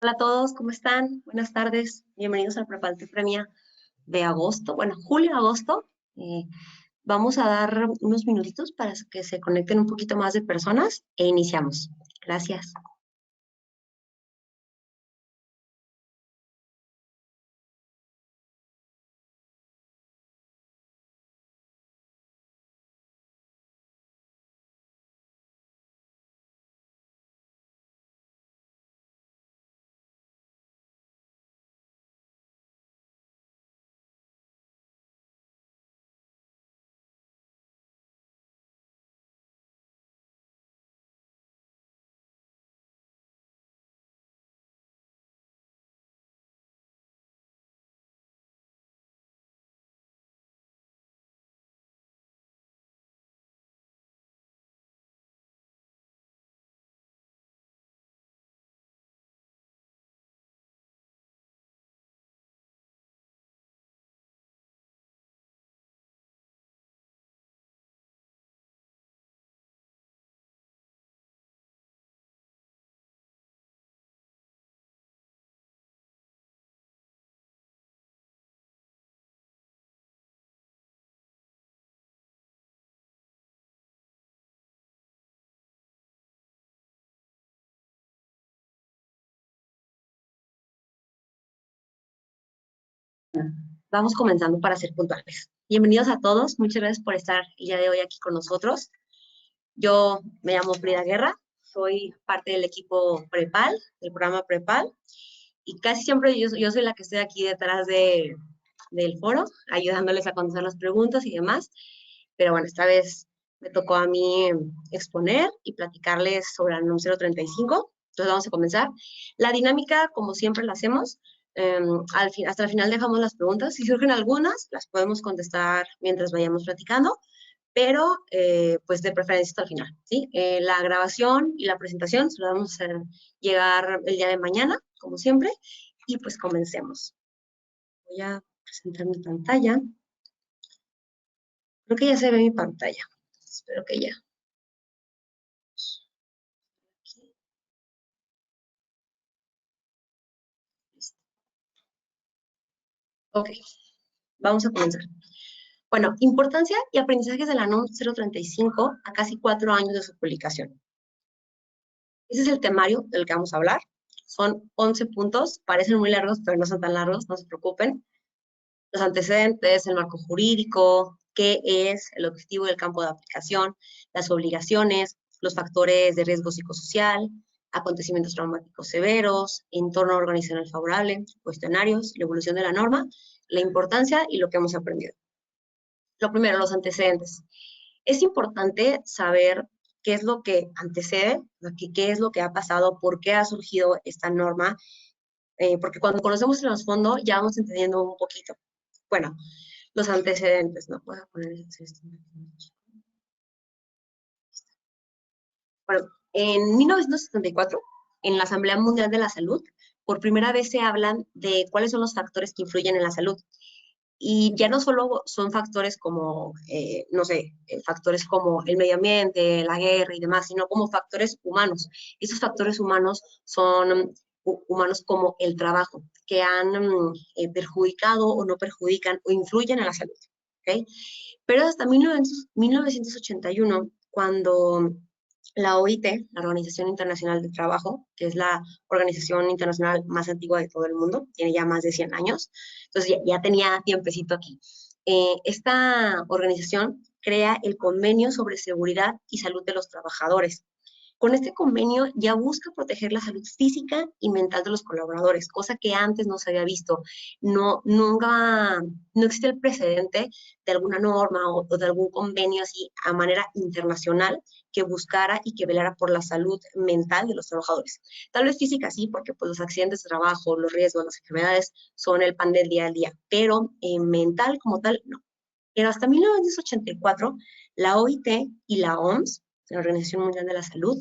Hola a todos, ¿cómo están? Buenas tardes, bienvenidos al Prepalte Premia de agosto, bueno, julio-agosto. Vamos a dar unos minutitos para que se conecten un poquito más de personas e iniciamos. Gracias. Vamos comenzando para ser puntuales. Bienvenidos a todos, muchas gracias por estar el día de hoy aquí con nosotros. Yo me llamo Frida Guerra, soy parte del equipo Prepal, del programa Prepal, y casi siempre yo soy la que estoy aquí detrás del foro, ayudándoles a contestar las preguntas y demás. Pero bueno, esta vez me tocó a mí exponer y platicarles sobre el número 35. Entonces vamos a comenzar. La dinámica, como siempre la hacemos, hasta el final dejamos las preguntas. Si surgen algunas, las podemos contestar mientras vayamos platicando, pero pues de preferencia hasta el final, ¿sí? La grabación y la presentación se la vamos a hacer llegar el día de mañana, como siempre, y pues comencemos. Voy a presentar mi pantalla. Creo que ya se ve mi pantalla. Espero que ya. Ok, vamos a comenzar. Bueno, importancia y aprendizajes de la NOM 035 a casi 4 años de su publicación. Ese es el temario del que vamos a hablar. Son 11 puntos, parecen muy largos, pero no son tan largos, no se preocupen. Los antecedentes, el marco jurídico, qué es el objetivo del campo de aplicación, las obligaciones, los factores de riesgo psicosocial, acontecimientos traumáticos severos, entorno organizacional favorable, cuestionarios, la evolución de la norma, la importancia y lo que hemos aprendido. Lo primero, los antecedentes. Es importante saber qué es lo que antecede, qué es lo que ha pasado, por qué ha surgido esta norma, porque cuando conocemos el trasfondo ya vamos entendiendo un poquito. Bueno, los antecedentes, ¿no? Voy a poner bueno, en 1974, en la Asamblea Mundial de la Salud, por primera vez se hablan de cuáles son los factores que influyen en la salud. Y ya no solo son factores como, no sé, factores como el medio ambiente, la guerra y demás, sino como factores humanos. Esos factores humanos son humanos como el trabajo, que han perjudicado o no perjudican o influyen en la salud. ¿Okay? Pero hasta 1981, cuando la OIT, la Organización Internacional del Trabajo, que es la organización internacional más antigua de todo el mundo, tiene ya más de 100 años, entonces ya tenía tiempecito aquí. Esta organización crea el Convenio sobre Seguridad y Salud de los Trabajadores. Con este convenio ya busca proteger la salud física y mental de los colaboradores, cosa que antes no se había visto. Nunca, no existe el precedente de alguna norma o de algún convenio así a manera internacional que buscara y que velara por la salud mental de los trabajadores. Tal vez física sí, porque pues, los accidentes de trabajo, los riesgos, las enfermedades son el pan del día a día, pero mental como tal, no. Pero hasta 1984, la OIT y la OMS, la Organización Mundial de la Salud,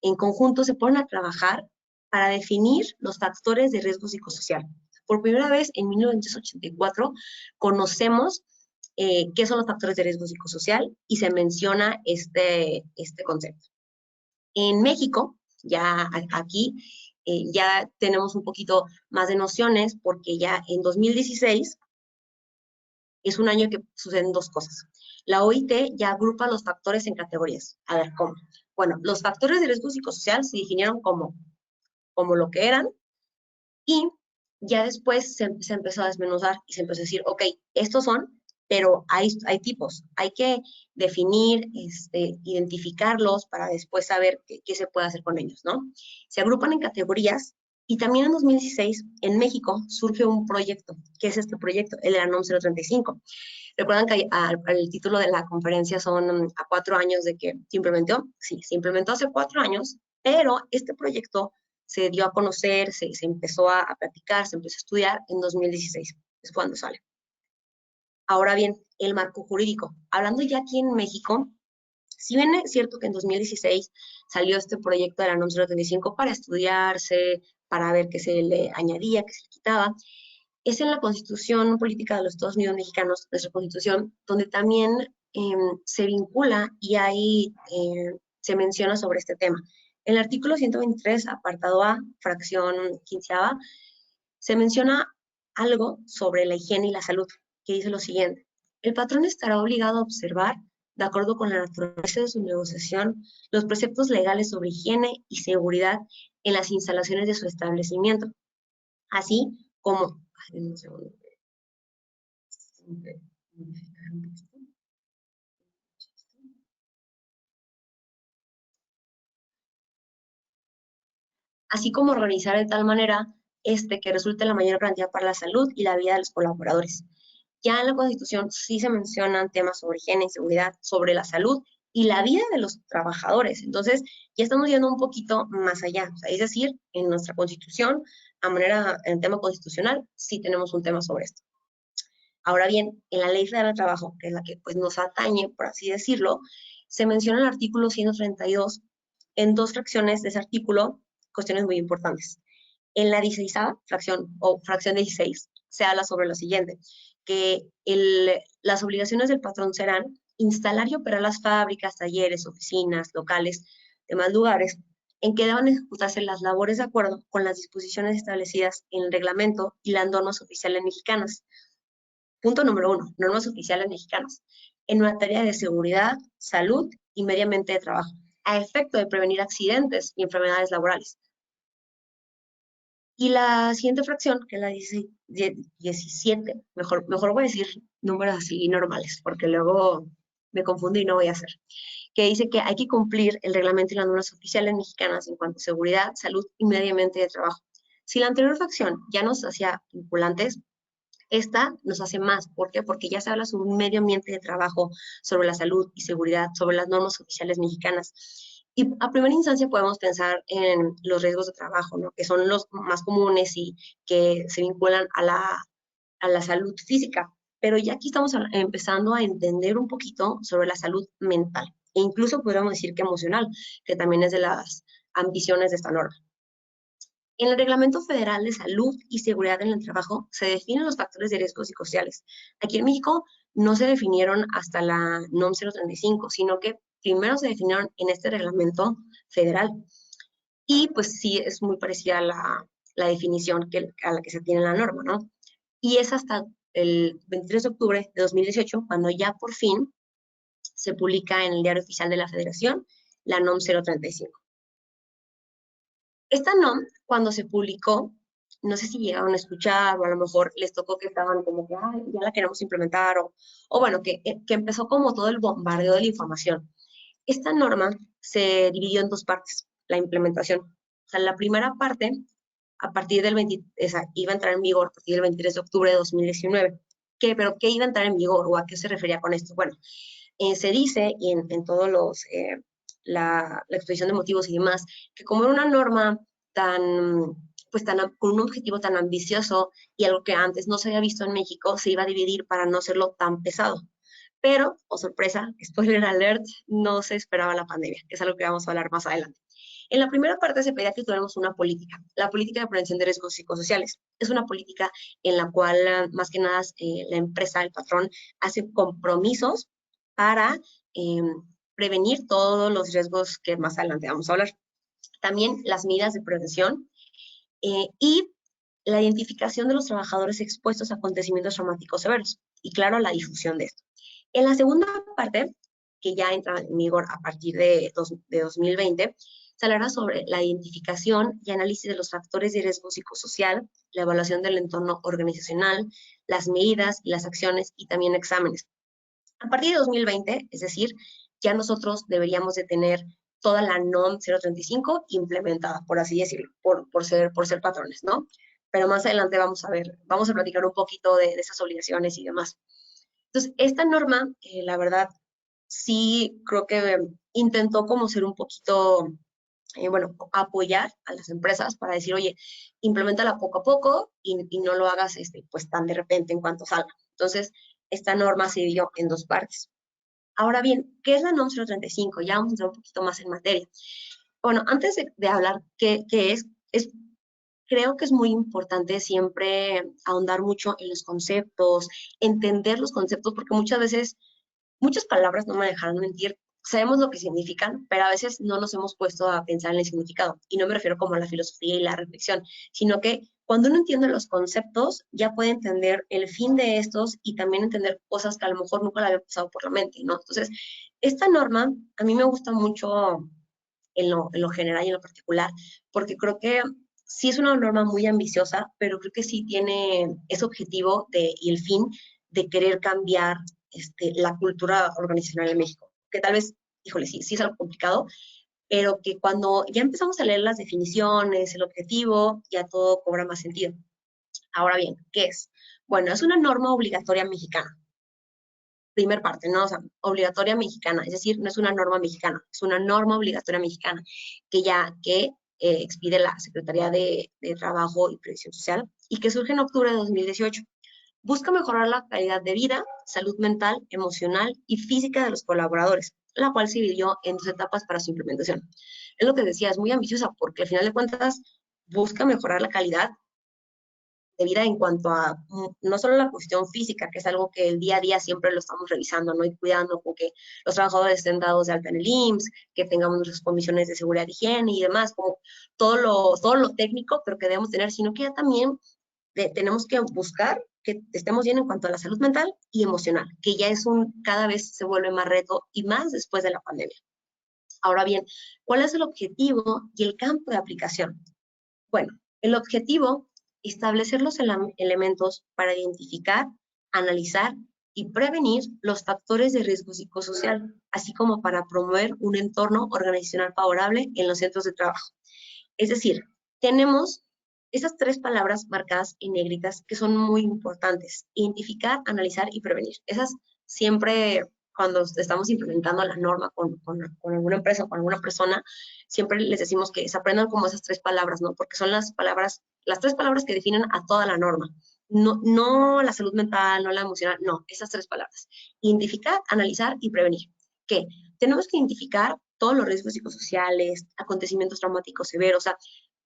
en conjunto se ponen a trabajar para definir los factores de riesgo psicosocial. Por primera vez, en 1984, conocemos qué son los factores de riesgo psicosocial y se menciona este concepto. En México, ya aquí, ya tenemos un poquito más de nociones porque ya en 2016 es un año que suceden dos cosas. La OIT ya agrupa los factores en categorías. A ver, ¿cómo? Bueno, los factores de riesgo psicosocial se definieron como lo que eran y ya después se empezó a desmenuzar y se empezó a decir, ok, estos son, pero hay tipos. Hay que definir, identificarlos para después saber qué se puede hacer con ellos, ¿no? Se agrupan en categorías y también en 2016 en México surge un proyecto. ¿Qué es este proyecto? El de la NOM 035. ¿Recuerdan que el título de la conferencia son a 4 años de que se implementó? Sí, se implementó hace 4 años, pero este proyecto se dio a conocer, se empezó a platicar, se empezó a estudiar en 2016, es cuando sale. Ahora bien, el marco jurídico. Hablando ya aquí en México, si bien es cierto que en 2016 salió este proyecto de la NOM 035 para estudiarse, para ver qué se le añadía, qué se le quitaba, es en la Constitución Política de los Estados Unidos Mexicanos, nuestra Constitución, donde también se vincula y ahí se menciona sobre este tema. En el artículo 123, apartado A, fracción 15ª, se menciona algo sobre la higiene y la salud, que dice lo siguiente. El patrón estará obligado a observar, de acuerdo con la naturaleza de su negociación, los preceptos legales sobre higiene y seguridad en las instalaciones de su establecimiento, así como... Un segundo. Así como organizar de tal manera que resulte la mayor garantía para la salud y la vida de los colaboradores. Ya en la Constitución sí se mencionan temas sobre higiene y seguridad, sobre la salud y la vida de los trabajadores. Entonces, ya estamos yendo un poquito más allá. O sea, es decir, en nuestra Constitución, en tema constitucional, sí tenemos un tema sobre esto. Ahora bien, en la Ley Federal del Trabajo, que es la que pues, nos atañe, por así decirlo, se menciona el artículo 132 en dos fracciones de ese artículo, cuestiones muy importantes. En la 16ª fracción o fracción 16 se habla sobre lo siguiente, que las obligaciones del patrón serán instalar y operar las fábricas, talleres, oficinas, locales, demás lugares en que deban ejecutarse las labores de acuerdo con las disposiciones establecidas en el reglamento y las normas oficiales mexicanas. Punto número 1, normas oficiales mexicanas, en materia de seguridad, salud y medio ambiente de trabajo, a efecto de prevenir accidentes y enfermedades laborales. Y la siguiente fracción, que es la 17, mejor voy a decir números así normales, porque luego me confundo y no voy a hacer, que dice que hay que cumplir el reglamento y las normas oficiales mexicanas en cuanto a seguridad, salud y medio ambiente de trabajo. Si la anterior fracción ya nos hacía vinculantes, esta nos hace más. ¿Por qué? Porque ya se habla sobre un medio ambiente de trabajo, sobre la salud y seguridad, sobre las normas oficiales mexicanas. Y a primera instancia podemos pensar en los riesgos de trabajo, ¿no? Que son los más comunes y que se vinculan a la salud física. Pero ya aquí estamos empezando a entender un poquito sobre la salud mental e incluso podríamos decir que emocional, que también es de las ambiciones de esta norma. En el Reglamento Federal de Salud y Seguridad en el Trabajo se definen los factores de riesgo psicosociales. Aquí en México no se definieron hasta la NOM 035, sino que primero se definieron en este reglamento federal. Y pues sí, es muy parecida a la definición a la que se tiene en la norma, ¿no? Y es hasta el 23 de octubre de 2018 cuando ya por fin se publica en el Diario Oficial de la Federación la NOM 035. Esta NOM, cuando se publicó, no sé si llegaron a escuchar o a lo mejor les tocó que estaban como que, ay, ya la queremos implementar o bueno, que empezó como todo el bombardeo de la información. Esta norma se dividió en dos partes, la implementación. O sea, la primera parte, a partir del 20, iba a entrar en vigor a partir del 23 de octubre de 2019. ¿Pero qué iba a entrar en vigor o a qué se refería con esto? Bueno, se dice, y en todos los, la exposición de motivos y demás, que como era una norma con un objetivo tan ambicioso y algo que antes no se había visto en México, se iba a dividir para no hacerlo tan pesado. Pero, oh sorpresa, spoiler alert, no se esperaba la pandemia, que es algo que vamos a hablar más adelante. En la primera parte se pedía que tuviéramos una política, la política de prevención de riesgos psicosociales. Es una política en la cual, más que nada, la empresa, el patrón, hace compromisos para prevenir todos los riesgos que más adelante vamos a hablar. También las medidas de prevención y la identificación de los trabajadores expuestos a acontecimientos traumáticos severos y, claro, la difusión de esto. En la segunda parte, que ya entra en vigor a partir de 2020, se hablará sobre la identificación y análisis de los factores de riesgo psicosocial, la evaluación del entorno organizacional, las medidas y las acciones y también exámenes. A partir de 2020, es decir, ya nosotros deberíamos de tener toda la NOM 035 implementada, por así decirlo, por ser patrones, ¿no? Pero más adelante vamos a platicar un poquito de esas obligaciones y demás. Entonces, esta norma, la verdad, sí creo que intentó como ser un poquito, bueno, apoyar a las empresas para decir, oye, implementala poco a poco y no lo hagas pues tan de repente en cuanto salga. Entonces, esta norma se dividió en dos partes. Ahora bien, ¿qué es la NOM 035? Ya vamos a entrar un poquito más en materia. Bueno, antes de hablar qué es, creo que es muy importante siempre ahondar mucho en los conceptos, entender los conceptos, porque muchas veces, muchas palabras, no me dejarán mentir, sabemos lo que significan, pero a veces no nos hemos puesto a pensar en el significado. Y no me refiero como a la filosofía y la reflexión, sino que cuando uno entiende los conceptos, ya puede entender el fin de estos y también entender cosas que a lo mejor nunca le había pasado por la mente, ¿no? Entonces, esta norma a mí me gusta mucho en lo general y en lo particular, porque creo que sí es una norma muy ambiciosa, pero creo que sí tiene ese objetivo y el fin de querer cambiar la cultura organizacional en México, que tal vez, híjole, sí es algo complicado, pero que cuando ya empezamos a leer las definiciones, el objetivo, ya todo cobra más sentido. Ahora bien, ¿qué es? Bueno, es una norma obligatoria mexicana. Primer parte, ¿no? O sea, obligatoria mexicana, es decir, no es una norma mexicana, es una norma obligatoria mexicana que expide la Secretaría de Trabajo y Previsión Social y que surge en octubre de 2018. Busca mejorar la calidad de vida, salud mental, emocional y física de los colaboradores, la cual se dividió en dos etapas para su implementación. Es lo que decía, es muy ambiciosa porque al final de cuentas busca mejorar la calidad de vida en cuanto a no solo la cuestión física, que es algo que el día a día siempre lo estamos revisando, ¿no? Y cuidando con que los trabajadores estén dados de alta en el IMSS, que tengamos nuestras comisiones de seguridad y higiene y demás, como todo lo técnico, pero que debemos tener, sino que ya también tenemos que buscar que estemos bien en cuanto a la salud mental y emocional, que ya cada vez se vuelve más reto y más después de la pandemia. Ahora bien, ¿cuál es el objetivo y el campo de aplicación? Bueno, el objetivo, establecer los elementos para identificar, analizar y prevenir los factores de riesgo psicosocial, así como para promover un entorno organizacional favorable en los centros de trabajo. Es decir, tenemos esas tres palabras marcadas en negritas que son muy importantes: identificar, analizar y prevenir. Esas siempre, cuando estamos implementando la norma con alguna empresa o con alguna persona, siempre les decimos que se aprendan como esas tres palabras, ¿no? Porque son las tres palabras que definen a toda la norma. No la salud mental, no la emocional, no, esas tres palabras. Identificar, analizar y prevenir. ¿Qué? Tenemos que identificar todos los riesgos psicosociales, acontecimientos traumáticos severos, o sea,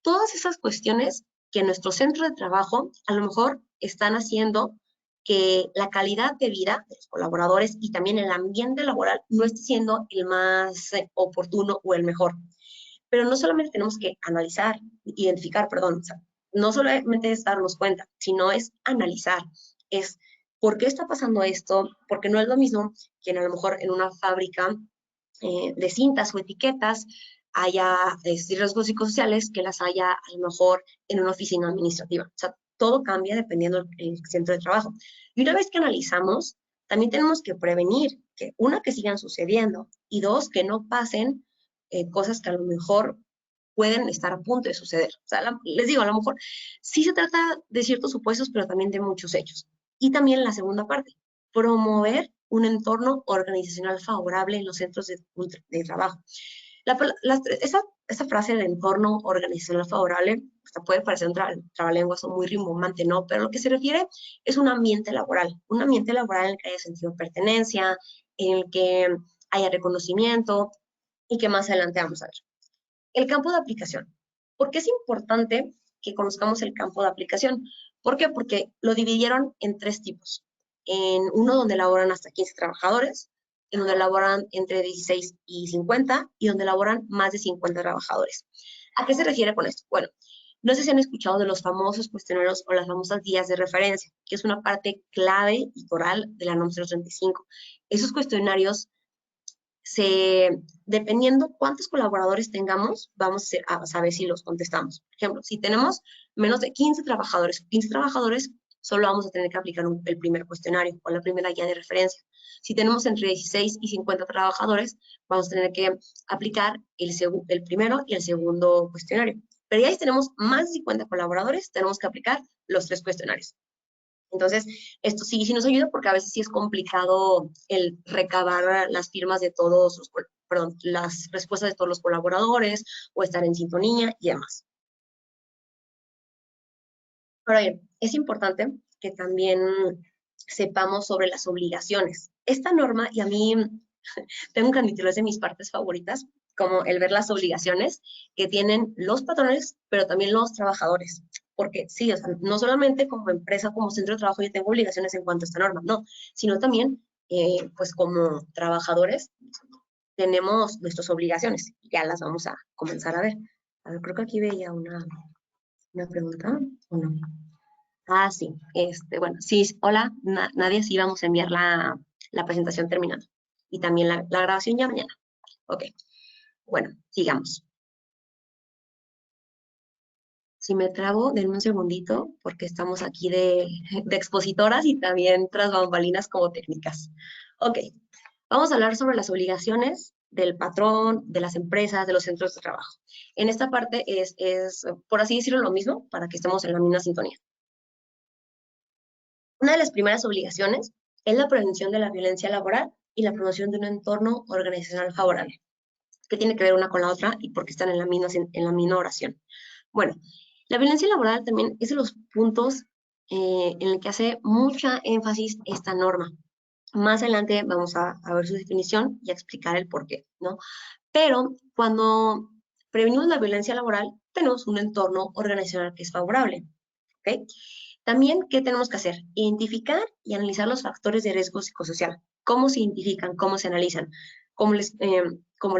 todas esas cuestiones que en nuestro centro de trabajo a lo mejor están haciendo que la calidad de vida de los colaboradores y también el ambiente laboral no esté siendo el más oportuno o el mejor. Pero no solamente tenemos que identificar, perdón, o sea, no solamente es darnos cuenta, sino es analizar, es por qué está pasando esto, porque no es lo mismo que a lo mejor en una fábrica de cintas o etiquetas haya riesgos psicosociales que las haya a lo mejor en una oficina administrativa. O sea, todo cambia dependiendo del centro de trabajo. Y una vez que analizamos, también tenemos que prevenir que, una, que sigan sucediendo y dos, que no pasen cosas que a lo mejor pueden estar a punto de suceder. O sea, les digo, a lo mejor sí se trata de ciertos supuestos, pero también de muchos hechos. Y también la segunda parte, promover un entorno organizacional favorable en los centros de trabajo. Esa frase de entorno organizacional favorable puede parecer un trabalenguas o muy rimbombante, ¿no? Pero lo que se refiere es un ambiente laboral en el que haya sentido de pertenencia, en el que haya reconocimiento y que más adelante vamos a ver. El campo de aplicación. ¿Por qué es importante que conozcamos el campo de aplicación? ¿Por qué? Porque lo dividieron en tres tipos. En uno donde laboran hasta 15 trabajadores, en donde laboran entre 16 y 50 y donde laboran más de 50 trabajadores. ¿A qué se refiere con esto? Bueno, No sé si han escuchado de los famosos cuestionarios o las famosas guías de referencia, que es una parte clave y coral de la NOM 035. Esos cuestionarios dependiendo cuántos colaboradores tengamos, vamos a saber si los contestamos. Por ejemplo, si tenemos menos de 15 trabajadores, solo vamos a tener que aplicar el primer cuestionario o la primera guía de referencia. Si tenemos entre 16 y 50 trabajadores, vamos a tener que aplicar el primero y el segundo cuestionario. Pero ya si tenemos más de 50 colaboradores, tenemos que aplicar los 3 cuestionarios. Entonces, esto sí nos ayuda porque a veces sí es complicado el recabar las firmas de todos los, perdón, las respuestas de todos los colaboradores o estar en sintonía y demás. Ahora bien, es importante que también sepamos sobre las obligaciones. Esta norma, y a mí tengo que admitirlo, es de mis partes favoritas, como el ver las obligaciones que tienen los patrones, pero también los trabajadores. Porque sí, o sea, no solamente como empresa, como centro de trabajo, yo tengo obligaciones en cuanto a esta norma, no, sino también, pues como trabajadores, tenemos nuestras obligaciones. Ya las vamos a comenzar a ver. A ver, creo que aquí veía una pregunta, ¿o no? Ah, sí, bueno, sí, hola, Nadia, sí vamos a enviar la presentación terminando. Y también la grabación ya mañana. Ok, bueno, sigamos. Si me trabo, denme un segundito, porque estamos aquí de expositoras y también tras bambalinas como técnicas. Ok, vamos a hablar sobre las obligaciones del patrón, de las empresas, de los centros de trabajo. En esta parte por así decirlo, lo mismo, para que estemos en la misma sintonía. Una de las primeras obligaciones es la prevención de la violencia laboral y la promoción de un entorno organizacional favorable. ¿Qué tiene que ver una con la otra y por qué están en la misma oración? Bueno, la violencia laboral también es de los puntos en el que hace mucha énfasis esta norma. Más adelante vamos a ver su definición y a explicar el por qué, ¿no? Pero cuando prevenimos la violencia laboral, tenemos un entorno organizacional que es favorable, ¿ok? También, ¿qué tenemos que hacer? Identificar y analizar los factores de riesgo psicosocial. ¿Cómo se identifican? ¿Cómo se analizan? Como les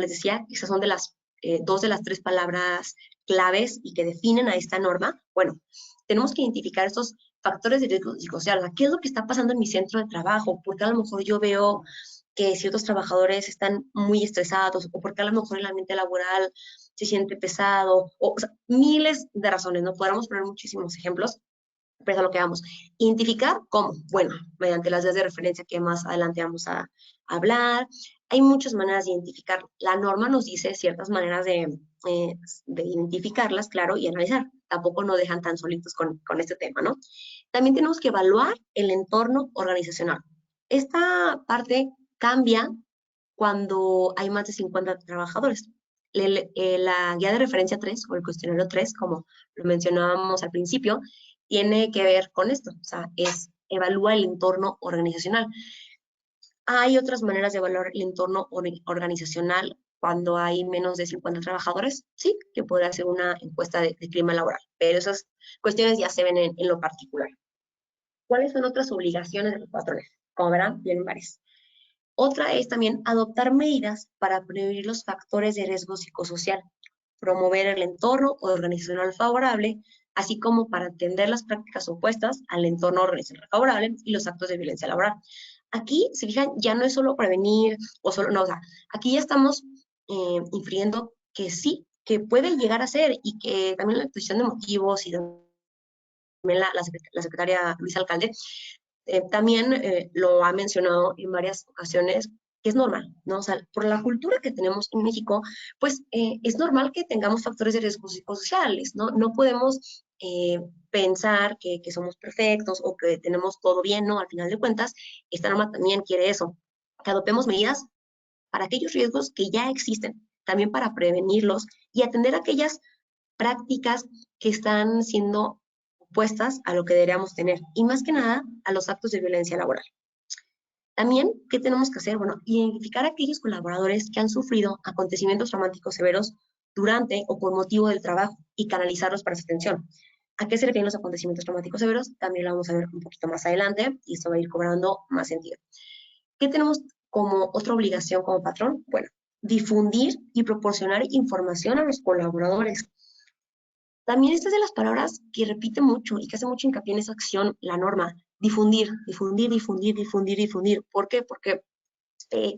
decía, esas son dos de las 3 palabras claves y que definen a esta norma. Bueno, tenemos que identificar estos factores de riesgo psicosocial. ¿Qué es lo que está pasando en mi centro de trabajo? Porque a lo mejor yo veo que ciertos trabajadores están muy estresados o porque a lo mejor el ambiente laboral se siente pesado, o sea, miles de razones, ¿no? Podríamos poner muchísimos ejemplos, pero es a lo que vamos. Identificar cómo, bueno, mediante las guías de referencia que más adelante vamos a hablar. Hay muchas maneras de identificar. La norma nos dice ciertas maneras de identificarlas, claro, y analizar. Tampoco nos dejan tan solitos con este tema, ¿no? También tenemos que evaluar el entorno organizacional. Esta parte cambia cuando hay más de 50 trabajadores. La guía de referencia 3 o el cuestionario 3, como lo mencionábamos al principio, tiene que ver con esto, o sea, evalúa el entorno organizacional. Hay otras maneras de evaluar el entorno organizacional cuando hay menos de 50 trabajadores, sí, que podría ser una encuesta de clima laboral, pero esas cuestiones ya se ven en lo particular. ¿Cuáles son otras obligaciones de los patrones? Como verán, vienen varias. Otra es también adoptar medidas para prevenir los factores de riesgo psicosocial, promover el entorno organizacional favorable, así como para atender las prácticas opuestas al entorno organizacional favorable y los actos de violencia laboral. Aquí, se fijan, ya no es solo prevenir o solo, no, o sea, aquí ya estamos infiriendo que sí, que puede llegar a ser y que también la exposición de motivos y también la secretaria Luisa Alcalde también lo ha mencionado en varias ocasiones, que es normal, ¿no? O sea, por la cultura que tenemos en México, pues es normal que tengamos factores de riesgo psicosociales, ¿no? No podemos pensar que somos perfectos o que tenemos todo bien, ¿no? Al final de cuentas, esta norma también quiere eso, que adoptemos medidas para aquellos riesgos que ya existen, también para prevenirlos y atender aquellas prácticas que están siendo opuestas a lo que deberíamos tener y más que nada a los actos de violencia laboral. También, ¿qué tenemos que hacer? Bueno, identificar a aquellos colaboradores que han sufrido acontecimientos traumáticos severos durante o por motivo del trabajo y canalizarlos para su atención. ¿A qué se refieren los acontecimientos traumáticos severos? También lo vamos a ver un poquito más adelante y esto va a ir cobrando más sentido. ¿Qué tenemos como otra obligación como patrón? Bueno, difundir y proporcionar información a los colaboradores. También esta es de las palabras que repite mucho y que hace mucho hincapié en esa acción, la norma. Difundir, difundir, difundir, difundir, difundir. ¿Por qué? Porque eh,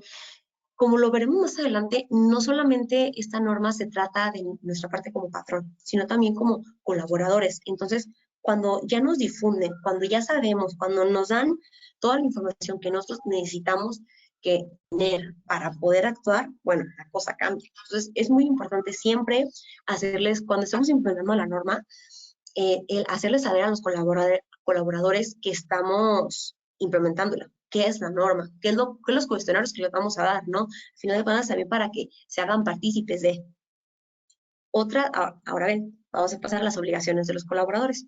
como lo veremos más adelante, no solamente esta norma se trata de nuestra parte como patrón, sino también como colaboradores. Entonces, cuando ya nos difunden, cuando ya sabemos, cuando nos dan toda la información que nosotros necesitamos que tener para poder actuar, bueno, la cosa cambia. Entonces, es muy importante siempre hacerles, cuando estamos implementando la norma, el hacerles saber a los colaboradores que estamos implementándola, qué es la norma, qué es los cuestionarios que les vamos a dar, ¿no? Al final de cuentas también para que se hagan partícipes de. Ahora ven, vamos a pasar a las obligaciones de los colaboradores.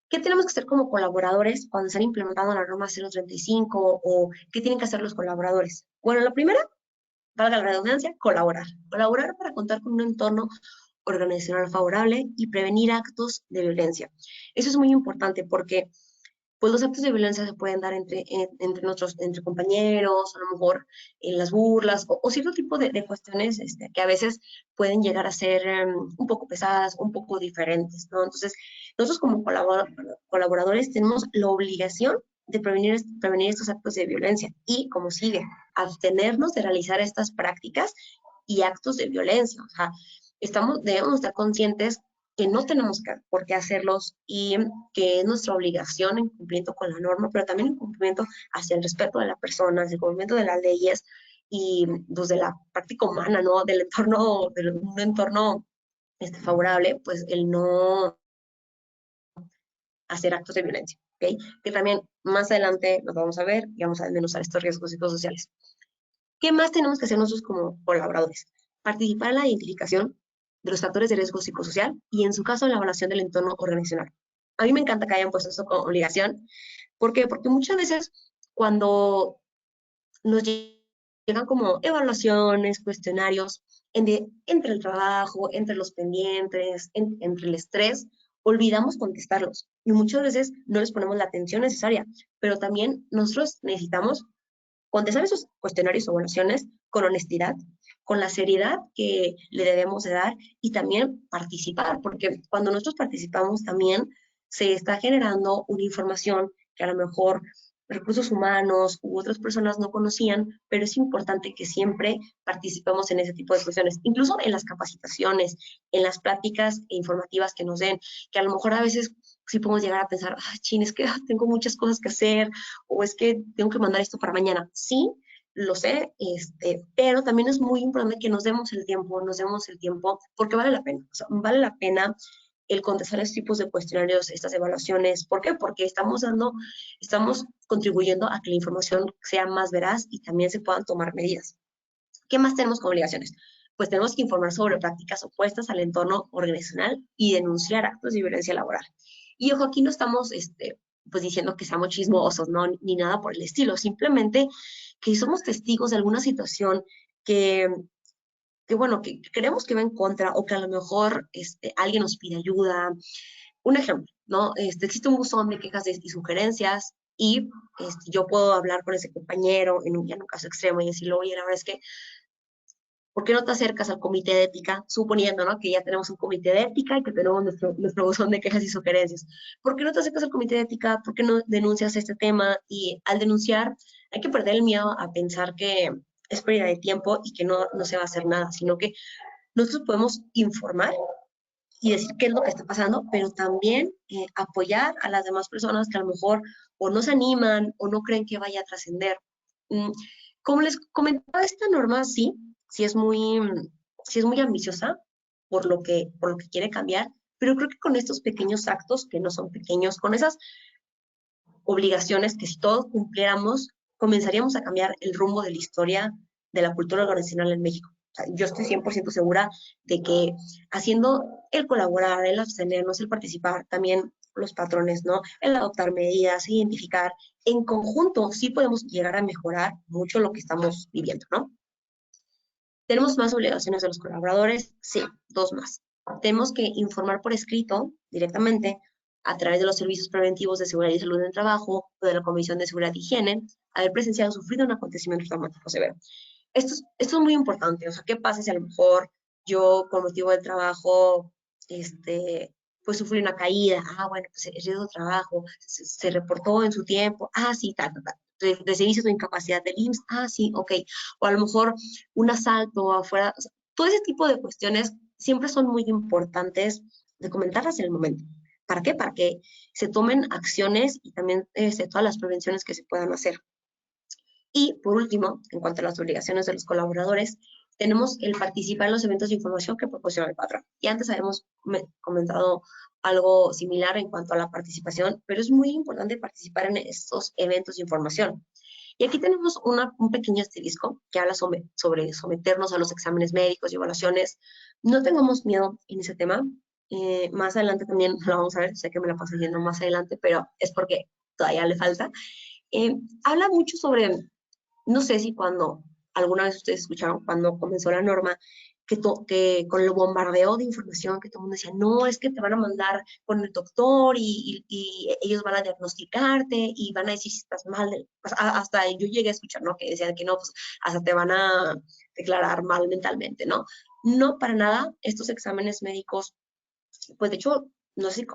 ¿Qué tenemos que hacer como colaboradores cuando están implementando la norma 035 o qué tienen que hacer los colaboradores? Bueno, la primera, valga la redundancia, colaborar. Colaborar para contar con un entorno organizacional favorable y prevenir actos de violencia. Eso es muy importante porque pues los actos de violencia se pueden dar entre compañeros, a lo mejor en las burlas o cierto tipo de cuestiones que a veces pueden llegar a ser un poco pesadas, un poco diferentes, ¿no? Entonces, nosotros como colaboradores tenemos la obligación de prevenir estos actos de violencia y, como sigue, abstenernos de realizar estas prácticas y actos de violencia. O sea, debemos estar conscientes que no tenemos por qué hacerlos y que es nuestra obligación en cumplimiento con la norma, pero también en cumplimiento hacia el respeto de la persona, hacia el cumplimiento de las leyes y pues, de la práctica humana, ¿no? Del entorno, de un entorno favorable, pues el no hacer actos de violencia, ¿ok? Que también más adelante los vamos a ver y vamos a desmenuzar estos riesgos psicosociales. ¿Qué más tenemos que hacer nosotros como colaboradores? Participar en la identificación de los factores de riesgo psicosocial y, en su caso, en la evaluación del entorno organizacional. A mí me encanta que hayan puesto eso como obligación. ¿Por qué? Porque muchas veces cuando nos llegan como evaluaciones, cuestionarios, entre el trabajo, entre los pendientes, entre el estrés, olvidamos contestarlos y muchas veces no les ponemos la atención necesaria, pero también nosotros necesitamos contestar esos cuestionarios o evaluaciones con honestidad, con la seriedad que le debemos de dar y también participar, porque cuando nosotros participamos también se está generando una información que a lo mejor recursos humanos u otras personas no conocían, pero es importante que siempre participemos en ese tipo de cuestiones, incluso en las capacitaciones, en las pláticas informativas que nos den, que a lo mejor a veces sí podemos llegar a pensar, ah, chin, es que tengo muchas cosas que hacer, o es que tengo que mandar esto para mañana. Sí, lo sé, pero también es muy importante que nos demos el tiempo, porque vale la pena, o sea, vale la pena el contestar estos tipos de cuestionarios, estas evaluaciones. ¿Por qué? Porque estamos contribuyendo a que la información sea más veraz y también se puedan tomar medidas. ¿Qué más tenemos como obligaciones? Pues tenemos que informar sobre prácticas opuestas al entorno organizacional y denunciar actos de violencia laboral. Y ojo, aquí no estamos pues diciendo que seamos chismosos, ¿no? Ni nada por el estilo, simplemente que somos testigos de alguna situación que, bueno, que creemos que va en contra o que a lo mejor alguien nos pide ayuda. Un ejemplo, ¿no? Existe un buzón de quejas y sugerencias y yo puedo hablar con ese compañero en un caso extremo y decirle, oye, la verdad es que ¿por qué no te acercas al comité de ética? Suponiendo, ¿no? Que ya tenemos un comité de ética y que tenemos nuestro buzón de quejas y sugerencias. ¿Por qué no te acercas al comité de ética? ¿Por qué no denuncias este tema? Y al denunciar, hay que perder el miedo a pensar que es pérdida de tiempo y que no se va a hacer nada, sino que nosotros podemos informar y decir qué es lo que está pasando, pero también apoyar a las demás personas que a lo mejor o no se animan o no creen que vaya a trascender. Mm, Como les comentaba, esta norma sí es muy ambiciosa por lo que quiere cambiar, pero creo que con estos pequeños actos, que no son pequeños, con esas obligaciones que si todos cumpliéramos, comenzaríamos a cambiar el rumbo de la historia de la cultura organizacional en México. O sea, yo estoy 100% segura de que haciendo el colaborar, el abstenernos, el participar, también los patrones, ¿no? El adoptar medidas, identificar, en conjunto sí podemos llegar a mejorar mucho lo que estamos viviendo, ¿no? ¿Tenemos más obligaciones de los colaboradores? Sí, dos más. Tenemos que informar por escrito directamente a través de los servicios preventivos de seguridad y salud en el trabajo o de la Comisión de Seguridad y Higiene haber presenciado o sufrido un acontecimiento traumático severo. Esto es muy importante. O sea, ¿qué pasa si a lo mejor yo, con motivo del trabajo, pues sufrió una caída, bueno, pues el riesgo de trabajo, se reportó en su tiempo, sí, recibiste tu incapacidad del IMSS, sí, ok, o a lo mejor un asalto afuera, o sea, todo ese tipo de cuestiones siempre son muy importantes de comentarlas en el momento. ¿Para qué? Para que se tomen acciones y también todas las prevenciones que se puedan hacer. Y por último, en cuanto a las obligaciones de los colaboradores, tenemos el participar en los eventos de información que proporciona el patrón. Y antes habíamos comentado algo similar en cuanto a la participación, pero es muy importante participar en estos eventos de información. Y aquí tenemos un pequeño asterisco que habla sobre someternos a los exámenes médicos y evaluaciones. No tengamos miedo en ese tema. Más adelante también lo vamos a ver, sé que me la paso yendo más adelante, pero es porque todavía le falta. Habla mucho sobre, no sé si cuando alguna vez ustedes escucharon cuando comenzó la norma, que con el bombardeo de información que todo el mundo decía, no, es que te van a mandar con el doctor y ellos van a diagnosticarte y van a decir si estás mal. Hasta yo llegué a escuchar, ¿no? Que decían que no, pues hasta te van a declarar mal mentalmente, ¿no? No, para nada, estos exámenes médicos, pues de hecho, no sé,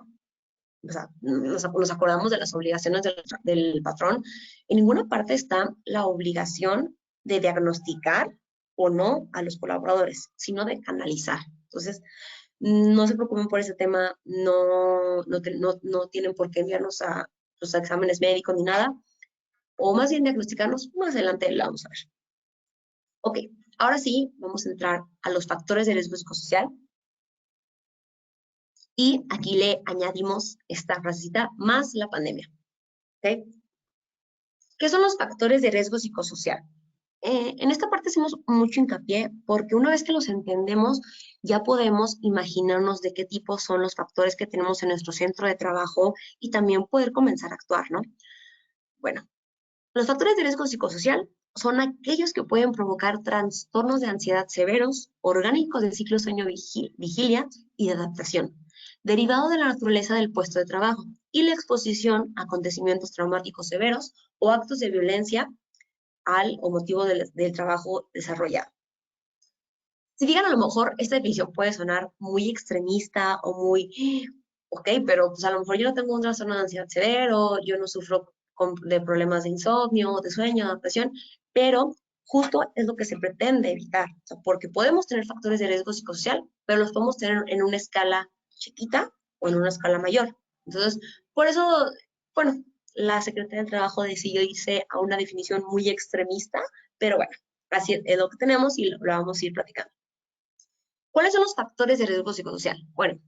o sea, nos acordamos de las obligaciones del patrón, en ninguna parte está la obligación de diagnosticar o no a los colaboradores, sino de canalizar. Entonces, no se preocupen por ese tema, no tienen por qué enviarnos a los exámenes médicos ni nada, o más bien diagnosticarnos, más adelante la vamos a ver. Ok, ahora sí, vamos a entrar a los factores de riesgo psicosocial. Y aquí le añadimos esta frasecita, más la pandemia. ¿Okay? ¿Qué son los factores de riesgo psicosocial? En esta parte hacemos mucho hincapié porque una vez que los entendemos, ya podemos imaginarnos de qué tipo son los factores que tenemos en nuestro centro de trabajo y también poder comenzar a actuar, ¿no? Bueno, los factores de riesgo psicosocial son aquellos que pueden provocar trastornos de ansiedad severos, orgánicos del ciclo sueño-vigilia y de adaptación, derivado de la naturaleza del puesto de trabajo y la exposición a acontecimientos traumáticos severos o actos de violencia al o motivo del trabajo desarrollado. Si digan, a lo mejor esta definición puede sonar muy extremista o muy, ok, pero pues a lo mejor yo no tengo un trastorno de ansiedad severo, yo no sufro de problemas de insomnio, de sueño, de adaptación, pero justo es lo que se pretende evitar, o sea, porque podemos tener factores de riesgo psicosocial, pero los podemos tener en una escala chiquita o en una escala mayor. Entonces, por eso, bueno, la Secretaría del Trabajo decidió irse a una definición muy extremista, pero bueno, así es lo que tenemos y lo vamos a ir platicando. ¿Cuáles son los factores de riesgo psicosocial? Bueno,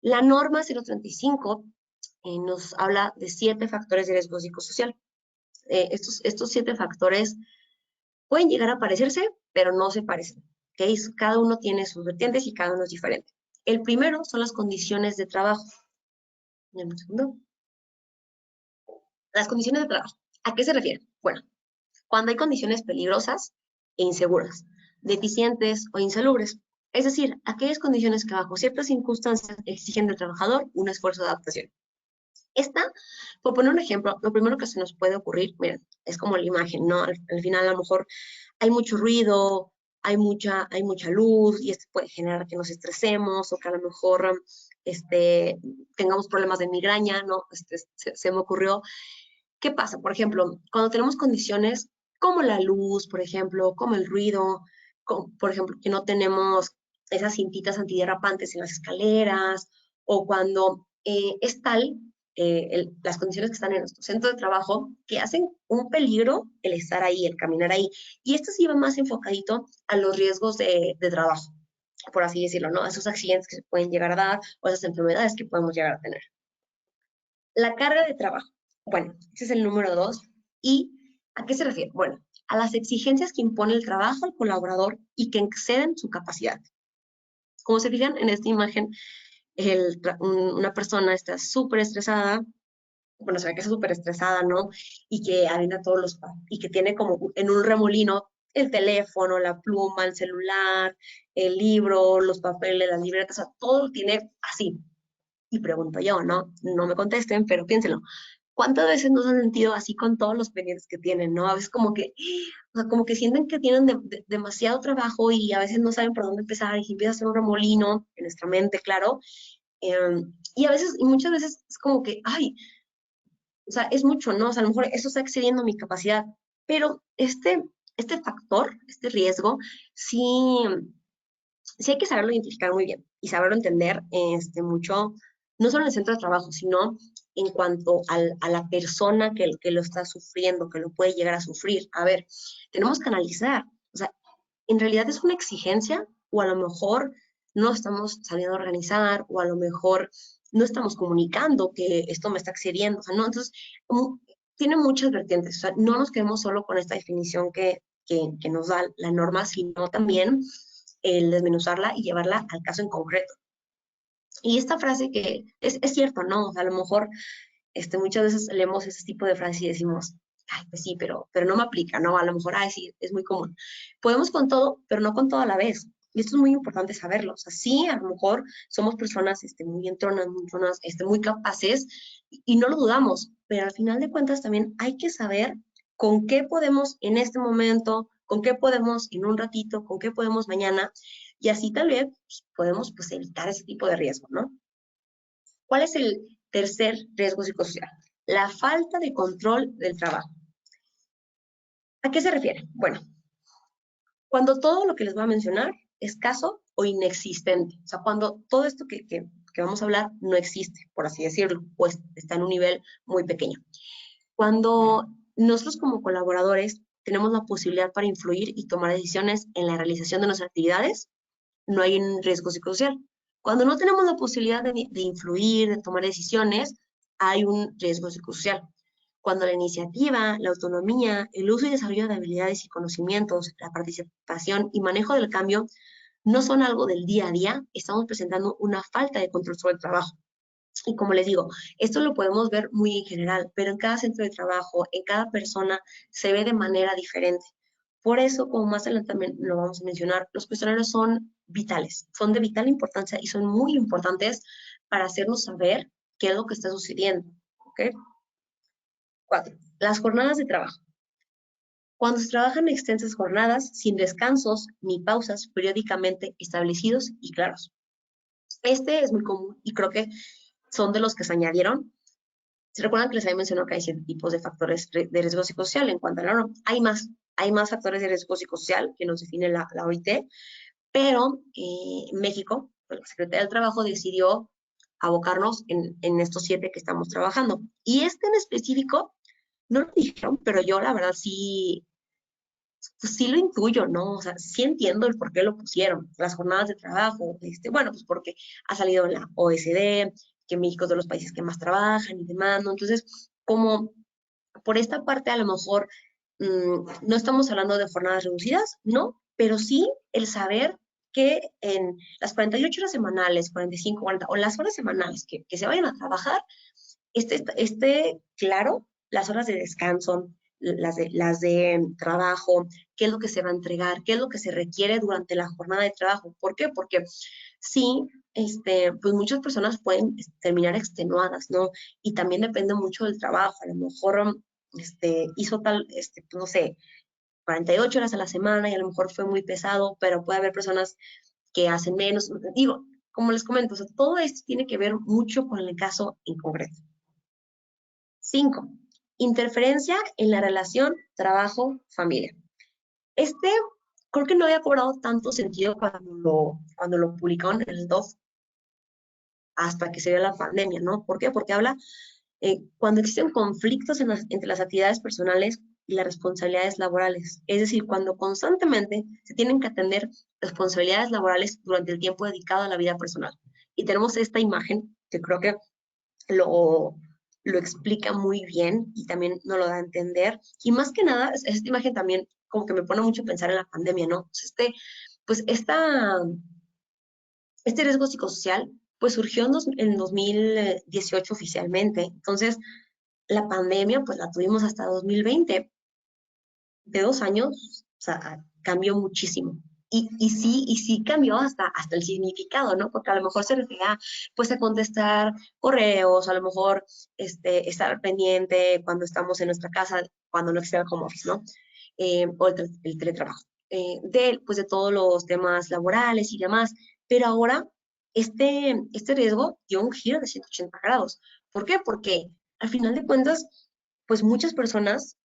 la norma 035 nos habla de 7 factores de riesgo psicosocial. Estos 7 factores pueden llegar a parecerse, pero no se parecen. ¿Okay? Cada uno tiene sus vertientes y cada uno es diferente. El primero son las condiciones de trabajo. Un segundo. Las condiciones de trabajo. ¿A qué se refiere? Bueno, cuando hay condiciones peligrosas e inseguras, deficientes o insalubres. Es decir, aquellas condiciones que bajo ciertas circunstancias exigen del trabajador un esfuerzo de adaptación. Esta, por poner un ejemplo, lo primero que se nos puede ocurrir, miren, es como la imagen, ¿no? Al final a lo mejor hay mucho ruido, hay mucha luz y esto puede generar que nos estresemos o que a lo mejor tengamos problemas de migraña, ¿no? Se me ocurrió. ¿Qué pasa? Por ejemplo, cuando tenemos condiciones como la luz, por ejemplo, como el ruido, por ejemplo, que no tenemos esas cintitas antiderrapantes en las escaleras, o cuando es tal las condiciones que están en nuestro centro de trabajo que hacen un peligro el estar ahí, el caminar ahí. Y esto sí va más enfocadito a los riesgos de trabajo, por así decirlo, ¿no? A esos accidentes que se pueden llegar a dar o esas enfermedades que podemos llegar a tener. La carga de trabajo. Bueno, ese es el número 2. ¿Y a qué se refiere? Bueno, a las exigencias que impone el trabajo al colaborador y que exceden su capacidad. Como se fijan en esta imagen, una persona está súper estresada, bueno, se ve que está súper estresada, ¿no? Y que avienta y que tiene como en un remolino el teléfono, la pluma, el celular, el libro, los papeles, las libretas, o sea, todo lo tiene así. Y pregunto yo, ¿no? No me contesten, pero piénsenlo. ¿Cuántas veces nos han sentido así con todos los pendientes que tienen, no? A veces como que, o sea, como que sienten que tienen demasiado trabajo y a veces no saben por dónde empezar y empieza a hacer un remolino en nuestra mente, claro. Y a veces, y muchas veces es como que, ay, o sea, es mucho, ¿no? O sea, a lo mejor eso está excediendo mi capacidad, pero este factor, este riesgo, sí, sí hay que saberlo identificar muy bien y saberlo entender mucho, no solo en el centro de trabajo, sino en cuanto a la persona que lo está sufriendo, que lo puede llegar a sufrir. A ver, tenemos que analizar, o sea, en realidad es una exigencia o a lo mejor no estamos sabiendo organizar o a lo mejor no estamos comunicando que esto me está excediendo, o sea, no, entonces, tiene muchas vertientes, o sea, no nos quedemos solo con esta definición que nos da la norma, sino también el desmenuzarla y llevarla al caso en concreto. Y esta frase que es cierto, ¿no? O sea, a lo mejor muchas veces leemos ese tipo de frases y decimos, ay, pues sí, pero no me aplica, ¿no? A lo mejor, ay, sí, es muy común. Podemos con todo, pero no con todo a la vez. Y esto es muy importante saberlo. O sea, sí, a lo mejor somos personas muy entronas, muy, personas, muy capaces y no lo dudamos, pero al final de cuentas también hay que saber con qué podemos en este momento, con qué podemos en un ratito, con qué podemos mañana, y así tal vez pues, podemos pues, evitar ese tipo de riesgo, ¿no? ¿Cuál es el tercer riesgo psicosocial? La falta de control del trabajo. ¿A qué se refiere? Bueno, cuando todo lo que les voy a mencionar es escaso o inexistente. O sea, cuando todo esto que vamos a hablar no existe, por así decirlo, pues está en un nivel muy pequeño. Cuando nosotros como colaboradores tenemos la posibilidad para influir y tomar decisiones en la realización de nuestras actividades, no hay un riesgo psicosocial. Cuando no tenemos la posibilidad de influir, de tomar decisiones, hay un riesgo psicosocial. Cuando la iniciativa, la autonomía, el uso y desarrollo de habilidades y conocimientos, la participación y manejo del cambio no son algo del día a día, estamos presentando una falta de control sobre el trabajo. Y como les digo, esto lo podemos ver muy en general, pero en cada centro de trabajo, en cada persona, se ve de manera diferente. Por eso, como más adelante también lo vamos a mencionar, los cuestionarios son vitales, son de vital importancia y son muy importantes para hacernos saber qué es lo que está sucediendo. ¿Ok? 4. Las jornadas de trabajo. Cuando se trabajan extensas jornadas, sin descansos ni pausas periódicamente establecidos y claros. Este es muy común y creo que son de los que se añadieron. ¿Se recuerdan que les había mencionado que hay 7 tipos de factores de riesgo psicosocial en cuanto a la norma? Hay más factores de riesgo psicosocial que nos define la OIT, pero México, pues, la Secretaría del Trabajo decidió abocarnos en estos 7 que estamos trabajando. Y en específico, no lo dijeron, pero yo la verdad sí, pues sí lo intuyo, ¿no? O sea, sí entiendo el por qué lo pusieron. Las jornadas de trabajo, bueno, pues porque ha salido en la OECD, que México es de los países que más trabajan y demás, ¿no? Entonces, como por esta parte a lo mejor no estamos hablando de jornadas reducidas, no, pero sí el saber que en las 48 horas semanales, 45, 40 o las horas semanales que se vayan a trabajar, claro las horas de descanso, las de trabajo, qué es lo que se va a entregar, qué es lo que se requiere durante la jornada de trabajo. ¿Por qué? Porque sí, pues muchas personas pueden terminar extenuadas, ¿no? Y también depende mucho del trabajo. A lo mejor hizo tal, pues no sé, 48 horas a la semana y a lo mejor fue muy pesado, pero puede haber personas que hacen menos. Digo, como les comento, o sea, todo esto tiene que ver mucho con el caso en concreto. 5. Interferencia en la relación trabajo-familia. Este creo que no había cobrado tanto sentido cuando lo publicaron en el DOF hasta que se dio la pandemia, ¿no? ¿Por qué? Porque habla cuando existen conflictos entre las actividades personales y las responsabilidades laborales. Es decir, cuando constantemente se tienen que atender responsabilidades laborales durante el tiempo dedicado a la vida personal. Y tenemos esta imagen que creo que lo, lo explica muy bien y también nos lo da a entender. Y más que nada, esta imagen también como que me pone mucho a pensar en la pandemia, ¿no? Pues este riesgo psicosocial pues surgió en 2018 oficialmente. Entonces, la pandemia pues la tuvimos hasta 2020. De 2 años, o sea, cambió muchísimo. y sí cambió hasta el significado, ¿no? Porque a lo mejor se refería, pues, a contestar correos, a lo mejor estar pendiente cuando estamos en nuestra casa, cuando no existe el home office, ¿no? O el teletrabajo. Pues, de todos los temas laborales y demás. Pero ahora, este riesgo dio un giro de 180 grados. ¿Por qué? Porque al final de cuentas, pues muchas personas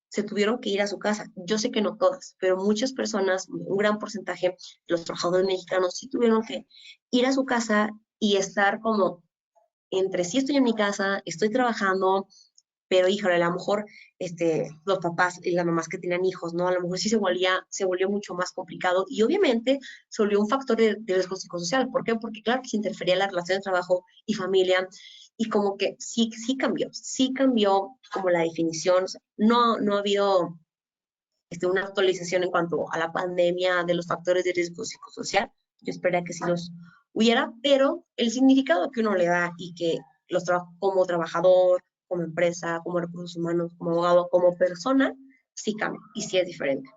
se tuvieron que ir a su casa. Yo sé que no todas, pero muchas personas, un gran porcentaje de los trabajadores mexicanos sí tuvieron que ir a su casa y estar como entre sí estoy en mi casa, estoy trabajando, pero híjole, a lo mejor los papás y las mamás que tenían hijos, ¿no? A lo mejor sí se volvió mucho más complicado y obviamente se volvió un factor de riesgo psicosocial. ¿Por qué? Porque claro que se interfería la relación de trabajo y familia y como que sí cambió como la definición. O sea, no ha habido una actualización en cuanto a la pandemia de los factores de riesgo psicosocial. Yo esperaría que sí los hubiera, pero el significado que uno le da y que como trabajador, como empresa, como recursos humanos, como abogado, como persona, sí cambia y sí es diferente.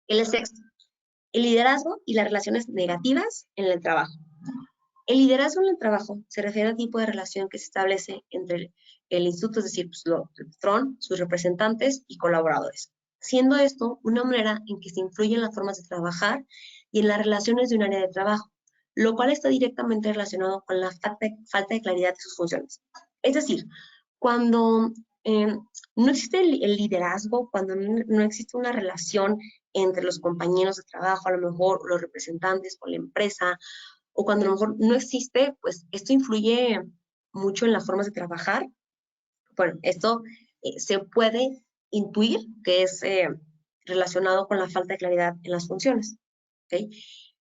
El sexto, el liderazgo y las relaciones negativas en el trabajo. El liderazgo en el trabajo se refiere al tipo de relación que se establece entre el instituto, es decir, pues, el patrón, sus representantes y colaboradores, siendo esto una manera en que se influye en las formas de trabajar y en las relaciones de un área de trabajo, lo cual está directamente relacionado con la falta de claridad de sus funciones. Es decir, cuando no existe el liderazgo, cuando no existe una relación entre los compañeros de trabajo, a lo mejor los representantes o la empresa, o cuando a lo mejor no existe, pues esto influye mucho en las formas de trabajar. Bueno, esto se puede intuir que es relacionado con la falta de claridad en las funciones. ¿Okay?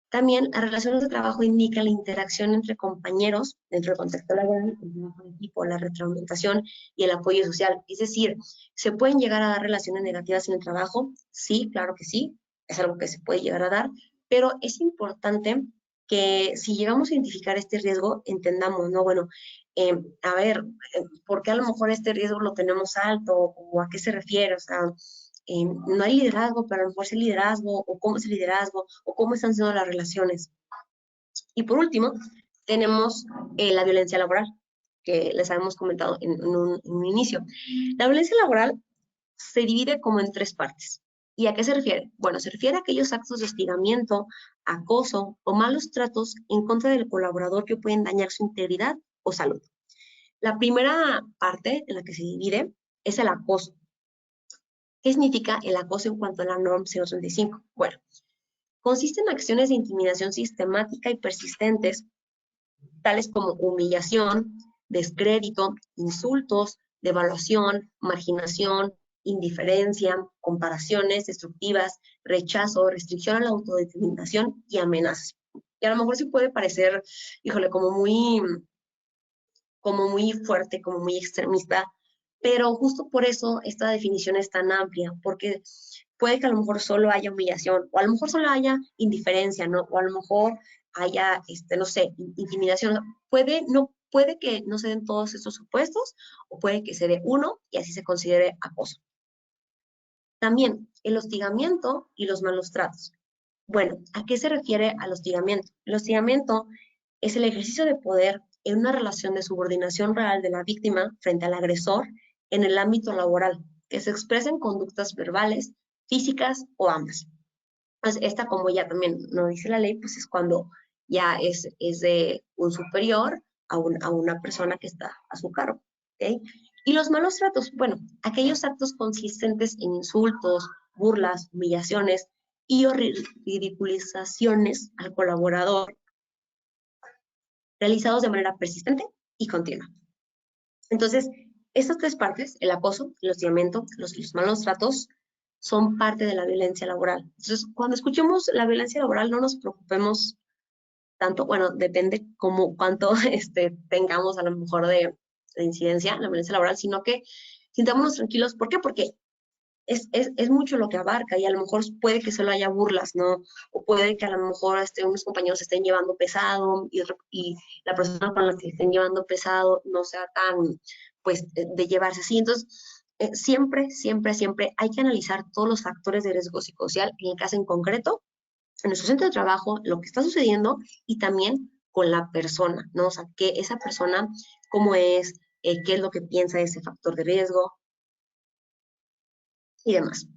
También las relaciones de trabajo indican la interacción entre compañeros dentro del contexto laboral, el trabajo en equipo, la retroalimentación y el apoyo social. Es decir, ¿se pueden llegar a dar relaciones negativas en el trabajo? Sí, claro que sí, es algo que se puede llegar a dar, pero es importante que si llegamos a identificar este riesgo, entendamos, ¿no? Bueno, a ver, ¿por qué a lo mejor este riesgo lo tenemos alto o a qué se refiere? O sea, no hay liderazgo, pero a lo mejor es el liderazgo, o cómo es el liderazgo, o cómo están siendo las relaciones. Y por último, tenemos la violencia laboral, que les habíamos comentado en un inicio. La violencia laboral se divide como en tres partes. ¿Y a qué se refiere? Bueno, se refiere a aquellos actos de hostigamiento, acoso o malos tratos en contra del colaborador que pueden dañar su integridad o salud. La primera parte en la que se divide es el acoso. ¿Qué significa el acoso en cuanto a la norma 035? Bueno, consiste en acciones de intimidación sistemática y persistentes, tales como humillación, descrédito, insultos, devaluación, marginación, indiferencia, comparaciones destructivas, rechazo, restricción a la autodeterminación y amenazas. Y a lo mejor sí puede parecer, híjole, como muy fuerte, como muy extremista, pero justo por eso esta definición es tan amplia, porque puede que a lo mejor solo haya humillación, o a lo mejor solo haya indiferencia, ¿no? O a lo mejor haya, no sé, intimidación. Puede que no se den todos estos supuestos, o puede que se dé uno y así se considere acoso. También el hostigamiento y los malos tratos. Bueno, ¿a qué se refiere al hostigamiento? El hostigamiento es el ejercicio de poder en una relación de subordinación real de la víctima frente al agresor en el ámbito laboral, que se expresa en conductas verbales, físicas o ambas. Pues esta, como ya también nos dice la ley, pues es cuando ya es de un superior a una persona que está a su cargo. ¿Okay? Y los malos tratos, bueno, aquellos actos consistentes en insultos, burlas, humillaciones y o ridiculizaciones al colaborador realizados de manera persistente y continua. Entonces, estas tres partes, el acoso, el hostigamiento, los malos tratos, son parte de la violencia laboral. Entonces, cuando escuchemos la violencia laboral, no nos preocupemos tanto, bueno, depende cuánto tengamos a lo mejor de incidencia en la violencia laboral, sino que sintámonos tranquilos. ¿Por qué? Porque es mucho lo que abarca y a lo mejor puede que solo haya burlas, ¿no? O puede que a lo mejor unos compañeros se estén llevando pesado y la persona con la que estén llevando pesado no sea tan, pues, de llevarse así. Entonces, siempre hay que analizar todos los factores de riesgo psicosocial en el caso en concreto en nuestro centro de trabajo, lo que está sucediendo y también con la persona, ¿no? O sea, que esa persona, cómo es, qué es lo que piensa de ese factor de riesgo y demás.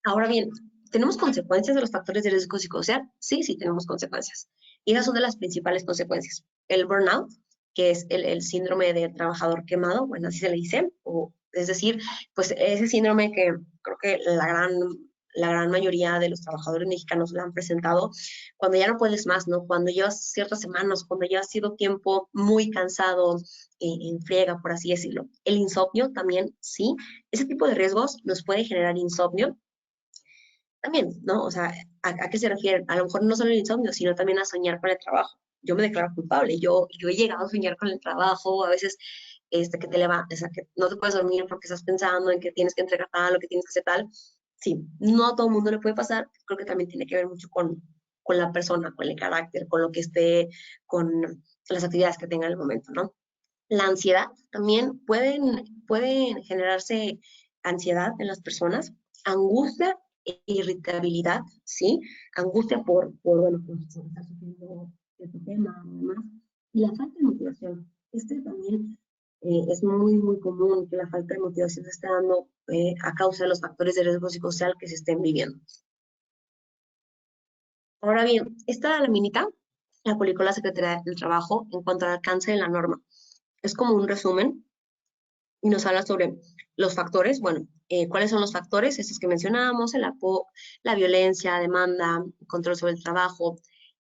Ahora bien, ¿tenemos consecuencias de los factores de riesgo psicosocial? Sí, sí tenemos consecuencias. Y esas son de las principales consecuencias. El burnout, que es el síndrome de trabajador quemado, bueno, así se le dice, o, es decir, pues ese síndrome que creo que la gran mayoría de los trabajadores mexicanos lo han presentado, cuando ya no puedes más, ¿no? Cuando llevas ciertas semanas, cuando ya has sido tiempo muy cansado, en friega, por así decirlo. El insomnio también, sí. Ese tipo de riesgos nos puede generar insomnio también, ¿no? O sea, ¿a qué se refiere? A lo mejor no solo el insomnio, sino también a soñar con el trabajo. Yo me declaro culpable, yo he llegado a soñar con el trabajo, a veces que te levantas, o sea, que no te puedes dormir porque estás pensando en que tienes que entregar tal o que tienes que hacer tal. Sí, no a todo el mundo le puede pasar, creo que también tiene que ver mucho con la persona, con el carácter, con lo que esté, con las actividades que tenga en el momento, ¿no? La ansiedad también pueden generarse ansiedad en las personas, angustia e irritabilidad, ¿sí? Angustia bueno, por estar sufriendo este tema, además, y la falta de motivación. Este también es muy, muy común que la falta de motivación se esté dando a causa de los factores de riesgo psicosocial que se estén viviendo. Ahora bien, esta laminita la publicó la Secretaría del Trabajo en cuanto al alcance de la norma. Es como un resumen y nos habla sobre los factores, bueno, cuáles son los factores, estos que mencionábamos, la violencia, demanda, control sobre el trabajo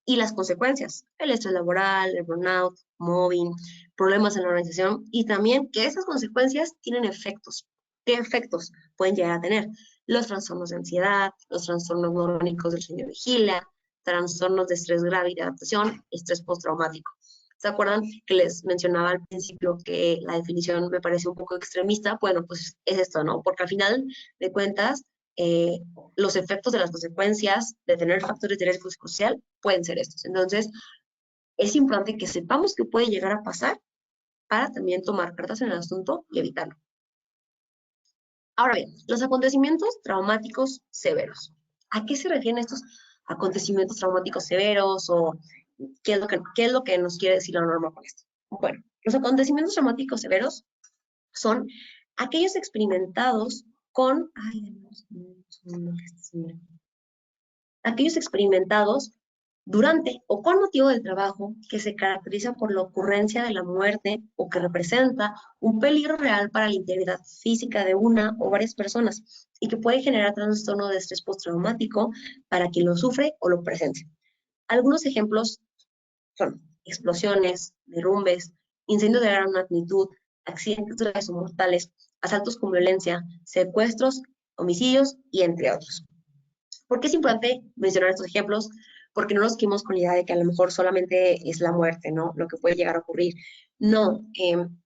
y las consecuencias, el estrés laboral, el burnout, mobbing, problemas en la organización y también que esas consecuencias tienen efectos. ¿Qué efectos pueden llegar a tener? Los trastornos de ansiedad, los trastornos neurológicos del sueño vigilia, trastornos de estrés grave y de adaptación, estrés postraumático. ¿Se acuerdan que les mencionaba al principio que la definición me parece un poco extremista? Bueno, pues es esto, ¿no? Porque al final de cuentas, eh, los efectos de las consecuencias de tener factores de riesgo social pueden ser estos. Entonces, es importante que sepamos que puede llegar a pasar para también tomar cartas en el asunto y evitarlo. Ahora bien, los acontecimientos traumáticos severos. ¿A qué se refieren estos acontecimientos traumáticos severos o qué es lo que nos quiere decir la norma con esto? Bueno, los acontecimientos traumáticos severos son aquellos experimentados con, ay, Dios mío, aquellos experimentados durante o con motivo del trabajo que se caracteriza por la ocurrencia de la muerte o que representa un peligro real para la integridad física de una o varias personas y que puede generar trastorno de estrés postraumático para quien lo sufre o lo presencia. Algunos ejemplos son explosiones, derrumbes, incendios de gran magnitud, accidentes graves o mortales, asaltos con violencia, secuestros, homicidios y entre otros. ¿Por qué es importante mencionar estos ejemplos? Porque no nos quedemos con la idea de que a lo mejor solamente es la muerte, ¿no? Lo que puede llegar a ocurrir. No,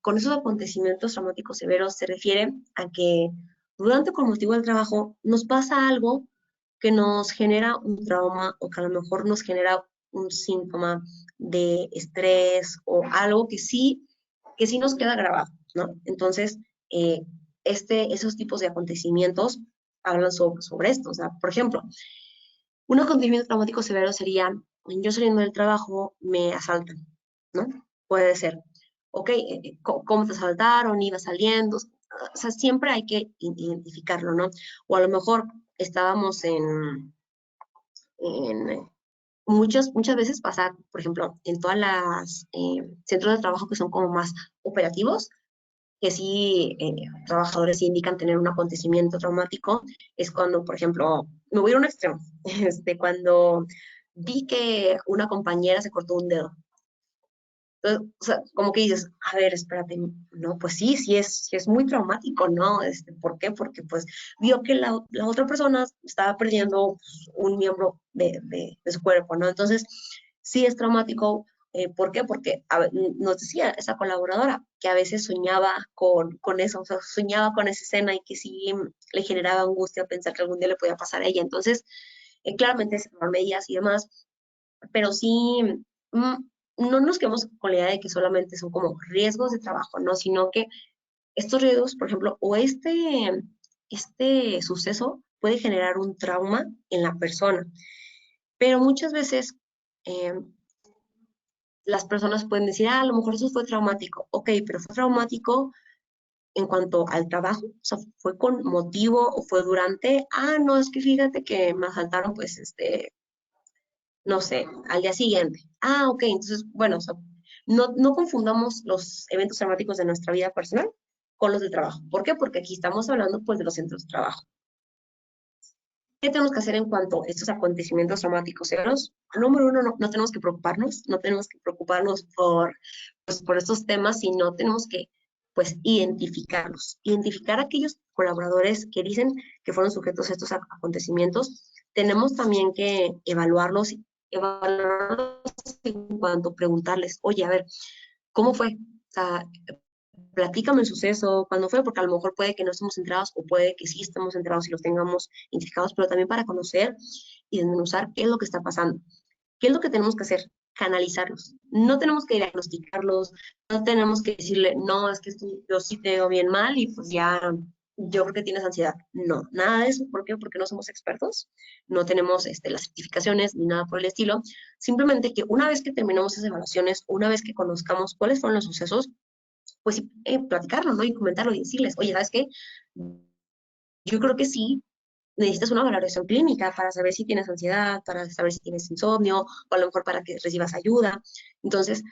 con esos acontecimientos traumáticos severos se refiere a que durante o con motivo del trabajo nos pasa algo que nos genera un trauma o que a lo mejor nos genera un síntoma de estrés o algo que sí nos queda grabado, ¿no? Entonces, eh, esos tipos de acontecimientos hablan sobre esto. O sea, por ejemplo, un acontecimiento traumático severo sería, yo saliendo del trabajo, me asaltan, ¿no? Puede ser, ok, ¿cómo te asaltaron? ¿Ibas saliendo? O sea, siempre hay que identificarlo, ¿no? O a lo mejor estábamos en muchas veces pasa, por ejemplo, en todas las centros de trabajo que son como más operativos, que sí trabajadores sí indican tener un acontecimiento traumático, es cuando, por ejemplo, me voy a ir a un extremo, cuando vi que una compañera se cortó un dedo. Entonces, o sea, como que dices, a ver, espérate, no, pues sí, sí es muy traumático, ¿no? ¿Por qué? Porque pues vio que la otra persona estaba perdiendo pues, un miembro de su cuerpo, ¿no? Entonces, sí es traumático. ¿Por qué? Porque nos decía esa colaboradora que a veces soñaba con eso, o sea, soñaba con esa escena y que sí le generaba angustia pensar que algún día le podía pasar a ella. Entonces, claramente se toman medidas y demás, pero sí, mm, no nos quedamos con la idea de que solamente son como riesgos de trabajo, ¿no? Sino que estos riesgos, por ejemplo, o este suceso puede generar un trauma en la persona. Pero muchas veces las personas pueden decir, a lo mejor eso fue traumático. Ok, pero fue traumático en cuanto al trabajo, o sea, fue con motivo o fue durante, no, es que fíjate que me asaltaron, pues, no sé, al día siguiente. Ok, entonces, bueno, o sea, no confundamos los eventos traumáticos de nuestra vida personal con los del trabajo. ¿Por qué? Porque aquí estamos hablando, pues, de los centros de trabajo. ¿Qué tenemos que hacer en cuanto a estos acontecimientos traumáticos severos? Número uno, no tenemos que preocuparnos, no tenemos que preocuparnos por estos temas, sino tenemos que, pues, identificarlos. Identificar a aquellos colaboradores que dicen que fueron sujetos a estos acontecimientos. Tenemos también que evaluarlos en cuanto a preguntarles, oye, a ver, ¿cómo fue? O sea, platícame el suceso, cuándo fue, porque a lo mejor puede que no estemos enterados o puede que sí estemos enterados y los tengamos identificados, pero también para conocer y desmenuzar qué es lo que está pasando. ¿Qué es lo que tenemos que hacer? Canalizarlos. No tenemos que diagnosticarlos, no tenemos que decirle, no, es que esto, yo sí te veo bien mal y pues ya, yo creo que tienes ansiedad. No, nada de eso. ¿Por qué? Porque no somos expertos, no tenemos las certificaciones ni nada por el estilo. Simplemente que una vez que terminamos esas evaluaciones, una vez que conozcamos cuáles fueron los sucesos, pues platicarlo, ¿no? Y comentarlo y decirles, oye, ¿sabes qué? Yo creo que sí, necesitas una valoración clínica para saber si tienes ansiedad, para saber si tienes insomnio, o a lo mejor para que recibas ayuda. Entonces,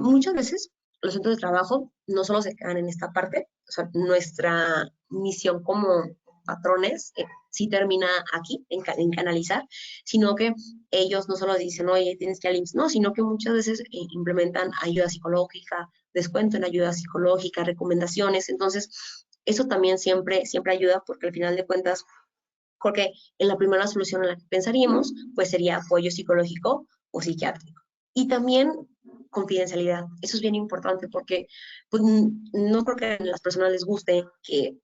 muchas veces los centros de trabajo no solo se quedan en esta parte, o sea, nuestra misión como patrones sí termina aquí, en canalizar, sino que ellos no solo dicen, oye, tienes que ir al IMSS, no, sino que muchas veces implementan ayuda psicológica, descuento en ayuda psicológica, recomendaciones. Entonces, eso también siempre ayuda porque al final de cuentas, porque en la primera solución en la que pensaríamos, pues sería apoyo psicológico o psiquiátrico. Y también confidencialidad. Eso es bien importante porque pues, no creo que a las personas les guste que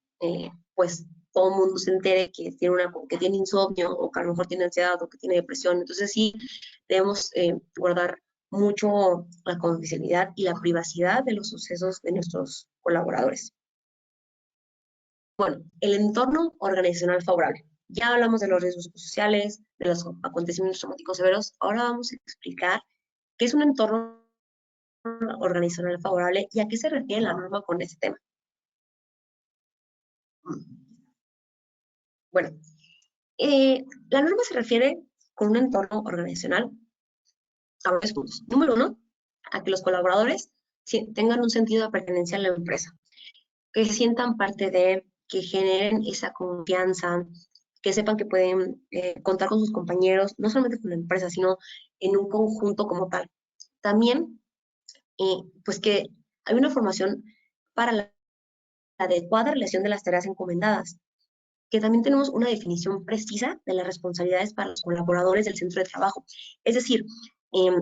pues todo el mundo se entere que tiene insomnio o que a lo mejor tiene ansiedad o que tiene depresión. Entonces sí, debemos guardar mucho la confidencialidad y la privacidad de los sucesos de nuestros colaboradores. Bueno, el entorno organizacional favorable. Ya hablamos de los riesgos psicosociales, de los acontecimientos traumáticos severos. Ahora vamos a explicar qué es un entorno organizacional favorable y a qué se refiere la norma con este tema. Bueno, la norma se refiere con un entorno organizacional a varios puntos. Número uno, a que los colaboradores tengan un sentido de pertenencia a la empresa, que se sientan parte de, que generen esa confianza, que sepan que pueden contar con sus compañeros, no solamente con la empresa, sino en un conjunto como tal. También, pues que hay una formación para la adecuada relación de las tareas encomendadas, que también tenemos una definición precisa de las responsabilidades para los colaboradores del centro de trabajo. Es decir, eh,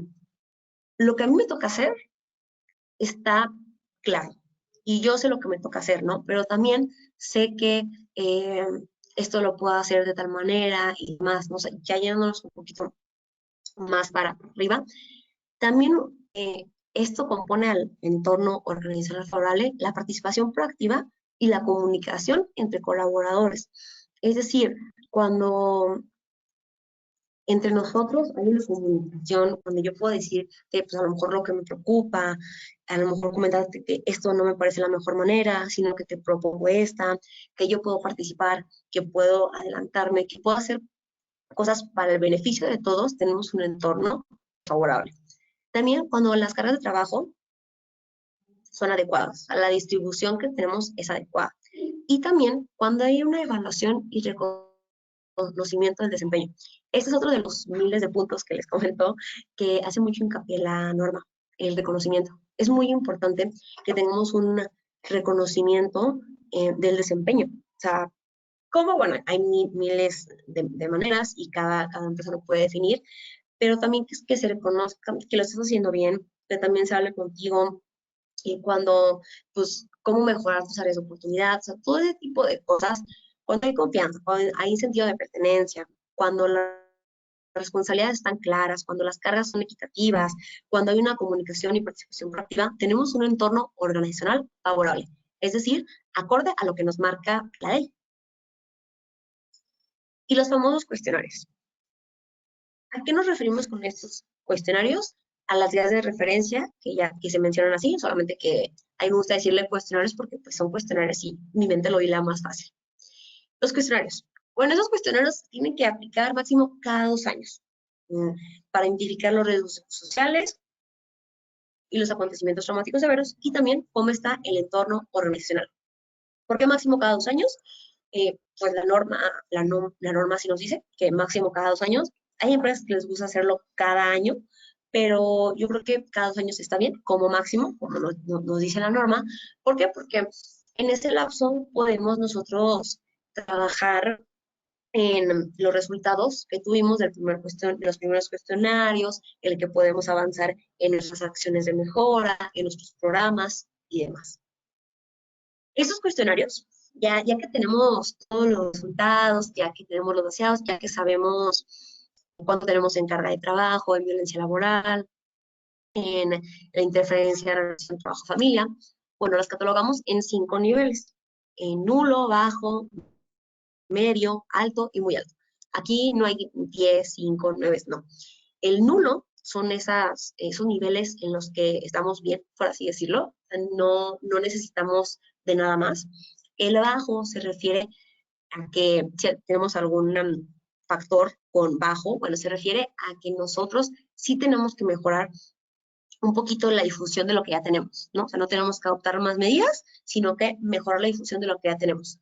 lo que a mí me toca hacer está claro. Y yo sé lo que me toca hacer, ¿no? Pero también sé que eh, esto lo puedo hacer de tal manera y más, no sé, ya yéndonos un poquito más para arriba. También esto compone al entorno organizacional favorable la participación proactiva y la comunicación entre colaboradores. Es decir, cuando entre nosotros hay una comunicación donde yo puedo decir que pues, a lo mejor lo que me preocupa, a lo mejor comentarte que esto no me parece la mejor manera, sino que te propongo esta, que yo puedo participar, que puedo adelantarme, que puedo hacer cosas para el beneficio de todos, tenemos un entorno favorable. También cuando las cargas de trabajo son adecuadas, la distribución que tenemos es adecuada. Y también cuando hay una evaluación y reconocimiento del desempeño. Este es otro de los miles de puntos que les comentó que hace mucho hincapié la norma, el reconocimiento. Es muy importante que tengamos un reconocimiento del desempeño. O sea, ¿cómo? Bueno, hay miles de maneras y cada empresa lo puede definir, pero también que se reconozca que lo estás haciendo bien, que también se hable contigo y cuando, pues, cómo mejorar tus áreas de oportunidad, o sea, todo ese tipo de cosas, cuando hay confianza, cuando hay sentido de pertenencia, cuando las responsabilidades están claras, cuando las cargas son equitativas, cuando hay una comunicación y participación proactiva, tenemos un entorno organizacional favorable, es decir, acorde a lo que nos marca la ley. Y los famosos cuestionarios. ¿A qué nos referimos con estos cuestionarios? A las guías de referencia, que se mencionan así, solamente que a mí me gusta decirle cuestionarios porque pues, son cuestionarios y mi mente lo hila más fácil. Los cuestionarios. Bueno, esos cuestionarios tienen que aplicar máximo cada 2 años para identificar los riesgos sociales y los acontecimientos traumáticos severos y también cómo está el entorno organizacional. ¿Por qué máximo cada 2 años? Pues la norma sí nos dice que máximo cada 2 años. Hay empresas que les gusta hacerlo cada año, pero yo creo que cada 2 años está bien, como máximo, como nos dice la norma. ¿Por qué? Porque en ese lapso podemos nosotros trabajar en los resultados que tuvimos de los primeros cuestionarios, en el que podemos avanzar en nuestras acciones de mejora, en nuestros programas y demás. Estos cuestionarios, ya que tenemos todos los resultados, ya que tenemos los deseados, ya que sabemos cuánto tenemos en carga de trabajo, en violencia laboral, en la interferencia en la relación trabajo-familia, bueno, las catalogamos en 5 niveles, en nulo, bajo, medio, alto y muy alto. Aquí no hay 10, 5, 9, no. El nulo son esos niveles en los que estamos bien, por así decirlo, no necesitamos de nada más. El bajo se refiere a que si tenemos algún factor con bajo, bueno, se refiere a que nosotros sí tenemos que mejorar un poquito la difusión de lo que ya tenemos, ¿no? O sea, no tenemos que adoptar más medidas, sino que mejorar la difusión de lo que ya tenemos.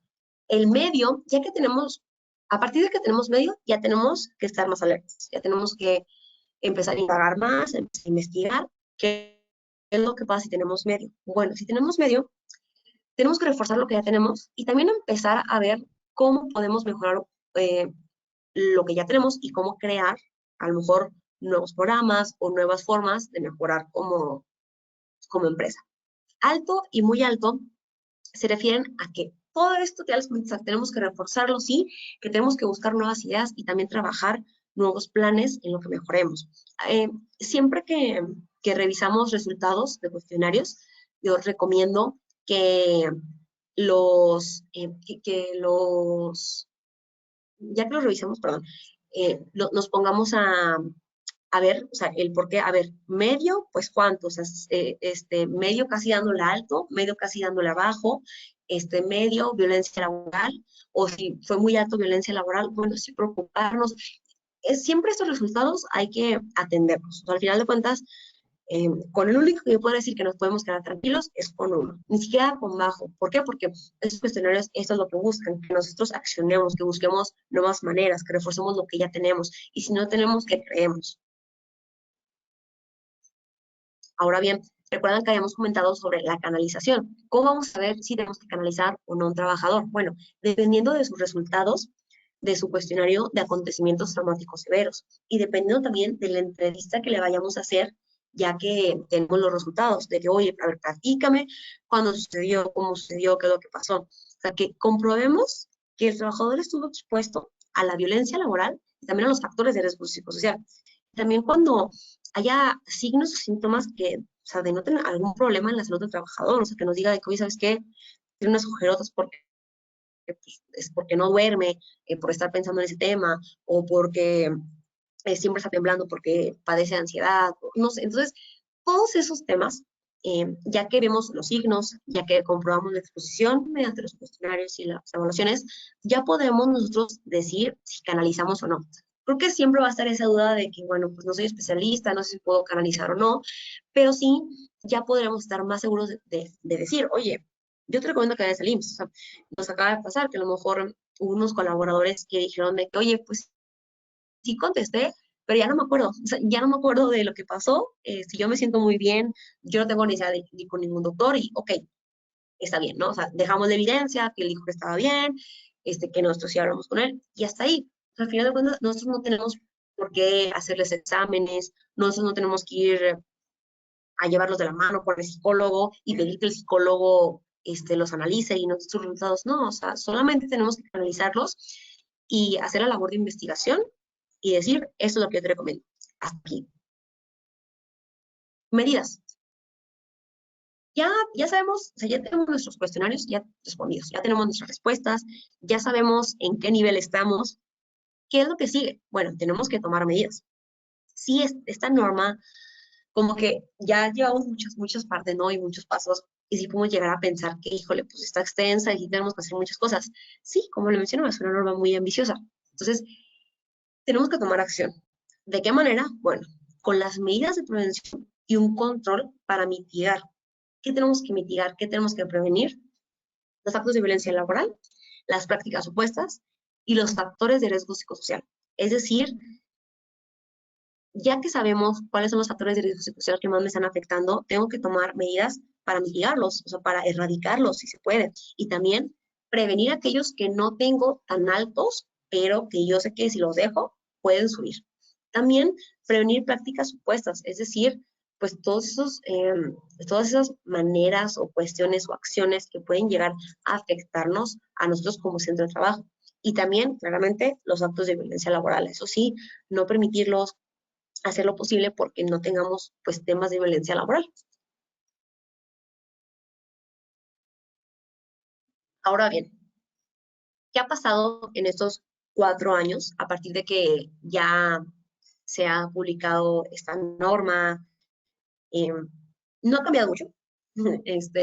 El medio, ya que tenemos, a partir de que tenemos medio, ya tenemos que estar más alertas, ya tenemos que empezar a indagar más, empezar a investigar qué es lo que pasa si tenemos medio. Bueno, si tenemos medio, tenemos que reforzar lo que ya tenemos y también empezar a ver cómo podemos mejorar lo que ya tenemos y cómo crear a lo mejor nuevos programas o nuevas formas de mejorar como empresa. Alto y muy alto se refieren a que todo esto tenemos que reforzarlo, sí, que tenemos que buscar nuevas ideas y también trabajar nuevos planes en lo que mejoremos. Siempre que revisamos resultados de cuestionarios, yo recomiendo que ya que los revisamos, perdón, nos pongamos a ver, o sea, el por qué, a ver, medio, pues cuánto, o sea, medio casi dándole alto, medio casi dándole abajo, medio violencia laboral, o si fue muy alto violencia laboral, bueno, sí preocuparnos. Siempre estos resultados hay que atenderlos. O sea, al final de cuentas, con el único que yo puedo decir que nos podemos quedar tranquilos es con uno, ni siquiera con bajo. ¿Por qué? Porque esos cuestionarios, esto es lo que buscan, que nosotros accionemos, que busquemos nuevas maneras, que reforcemos lo que ya tenemos, y si no tenemos, que creemos. Ahora bien, recuerdan que habíamos comentado sobre la canalización. ¿Cómo vamos a ver si tenemos que canalizar o no a un trabajador? Bueno, dependiendo de sus resultados, de su cuestionario de acontecimientos traumáticos severos y dependiendo también de la entrevista que le vayamos a hacer, ya que tenemos los resultados de que, oye, a ver, platícame cuándo sucedió, cómo sucedió, qué es lo que pasó. O sea, que comprobemos que el trabajador estuvo expuesto a la violencia laboral y también a los factores de riesgo psicosocial. También cuando haya signos o síntomas que, o sea, denoten algún problema en la salud del trabajador, o sea, que nos diga de que, oye, ¿sabes qué? Tiene unas ojerotas porque pues, es porque no duerme, por estar pensando en ese tema, o porque siempre está temblando porque padece ansiedad, no sé. Entonces, todos esos temas, ya que vemos los signos, ya que comprobamos la exposición mediante los cuestionarios y las evaluaciones, ya podemos nosotros decir si canalizamos o no. Creo que siempre va a estar esa duda de que, bueno, pues no soy especialista, no sé si puedo canalizar o no, pero sí ya podremos estar más seguros de decir, oye, yo te recomiendo que vayas al IMSS. O sea, nos acaba de pasar que a lo mejor hubo unos colaboradores que dijeron de que, oye, pues sí contesté, pero ya no me acuerdo, o sea, ya no me acuerdo de lo que pasó, si yo me siento muy bien, yo no tengo necesidad de ir con ningún doctor y ok, está bien, ¿no? O sea, dejamos la evidencia, que él dijo que estaba bien, que nosotros sí hablamos con él y hasta ahí. O sea, al final de cuentas, nosotros no tenemos por qué hacerles exámenes, nosotros no tenemos que ir a llevarlos de la mano con el psicólogo y pedir que el psicólogo los analice y nos dé sus resultados. No, o sea, solamente tenemos que analizarlos y hacer la labor de investigación y decir, esto es lo que yo te recomiendo. Hasta aquí. Medidas. Ya sabemos, o sea, ya tenemos nuestros cuestionarios ya respondidos, ya tenemos nuestras respuestas, ya sabemos en qué nivel estamos, ¿Qué es lo que sigue? Bueno, tenemos que tomar medidas. Sí, esta norma, como que ya llevamos muchas partes, ¿no? Y muchos pasos, y sí podemos llegar a pensar que, híjole, pues está extensa y sí tenemos que hacer muchas cosas. Sí, como le menciono, es una norma muy ambiciosa. Entonces, tenemos que tomar acción. ¿De qué manera? Bueno, con las medidas de prevención y un control para mitigar. ¿Qué tenemos que mitigar? ¿Qué tenemos que prevenir? Los actos de violencia laboral, las prácticas opuestas y los factores de riesgo psicosocial. Es decir, ya que sabemos cuáles son los factores de riesgo psicosocial que más me están afectando, tengo que tomar medidas para mitigarlos, o sea, para erradicarlos si se puede. Y también prevenir aquellos que no tengo tan altos, pero que yo sé que si los dejo, pueden subir. También prevenir prácticas supuestas, es decir, pues todas esas maneras o cuestiones o acciones que pueden llegar a afectarnos a nosotros como centro de trabajo. Y también, claramente, los actos de violencia laboral. Eso sí, no permitirlos, hacer lo posible porque no tengamos pues temas de violencia laboral. Ahora bien, ¿qué ha pasado en estos 4 años a partir de que ya se ha publicado esta norma? Eh, no ha cambiado mucho,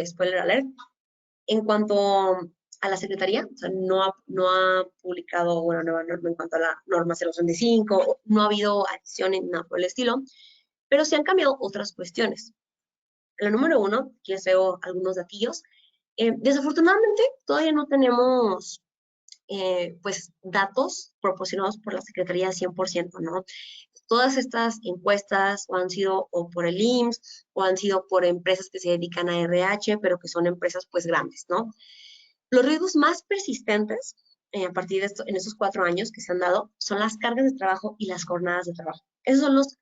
spoiler alert. En cuanto a la Secretaría, o sea, no ha publicado una nueva norma en cuanto a la norma 035, no ha habido adiciones, nada por el estilo, pero se han cambiado otras cuestiones. La número uno, aquí les traigo algunos datillos. Desafortunadamente, todavía no tenemos pues datos proporcionados por la Secretaría al 100%, ¿no? Todas estas encuestas o han sido o por el IMSS o han sido por empresas que se dedican a RH, pero que son empresas pues grandes, ¿no? Los riesgos más persistentes a partir de esto, en estos 4 años que se han dado son las cargas de trabajo y las jornadas de trabajo. Esos son los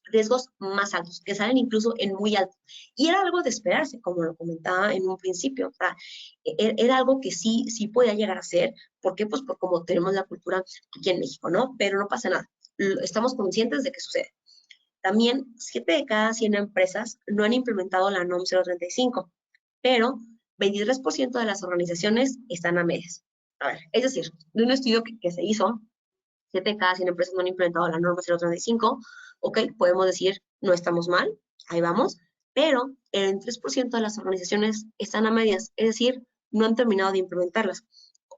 riesgos más altos, que salen incluso en muy alto. Y era algo de esperarse, como lo comentaba en un principio. O sea, era algo que sí podía llegar a ser. ¿Por qué? Pues por como tenemos la cultura aquí en México, ¿no? Pero no pasa nada. Estamos conscientes de que sucede. También, 7 de cada 100 empresas no han implementado la NOM 035, pero 23% de las organizaciones están a medias. A ver, es decir, de un estudio que se hizo, 7 de cada 100 empresas no han implementado la norma 035, ok, podemos decir, no estamos mal, ahí vamos, pero el 3% de las organizaciones están a medias, es decir, no han terminado de implementarlas,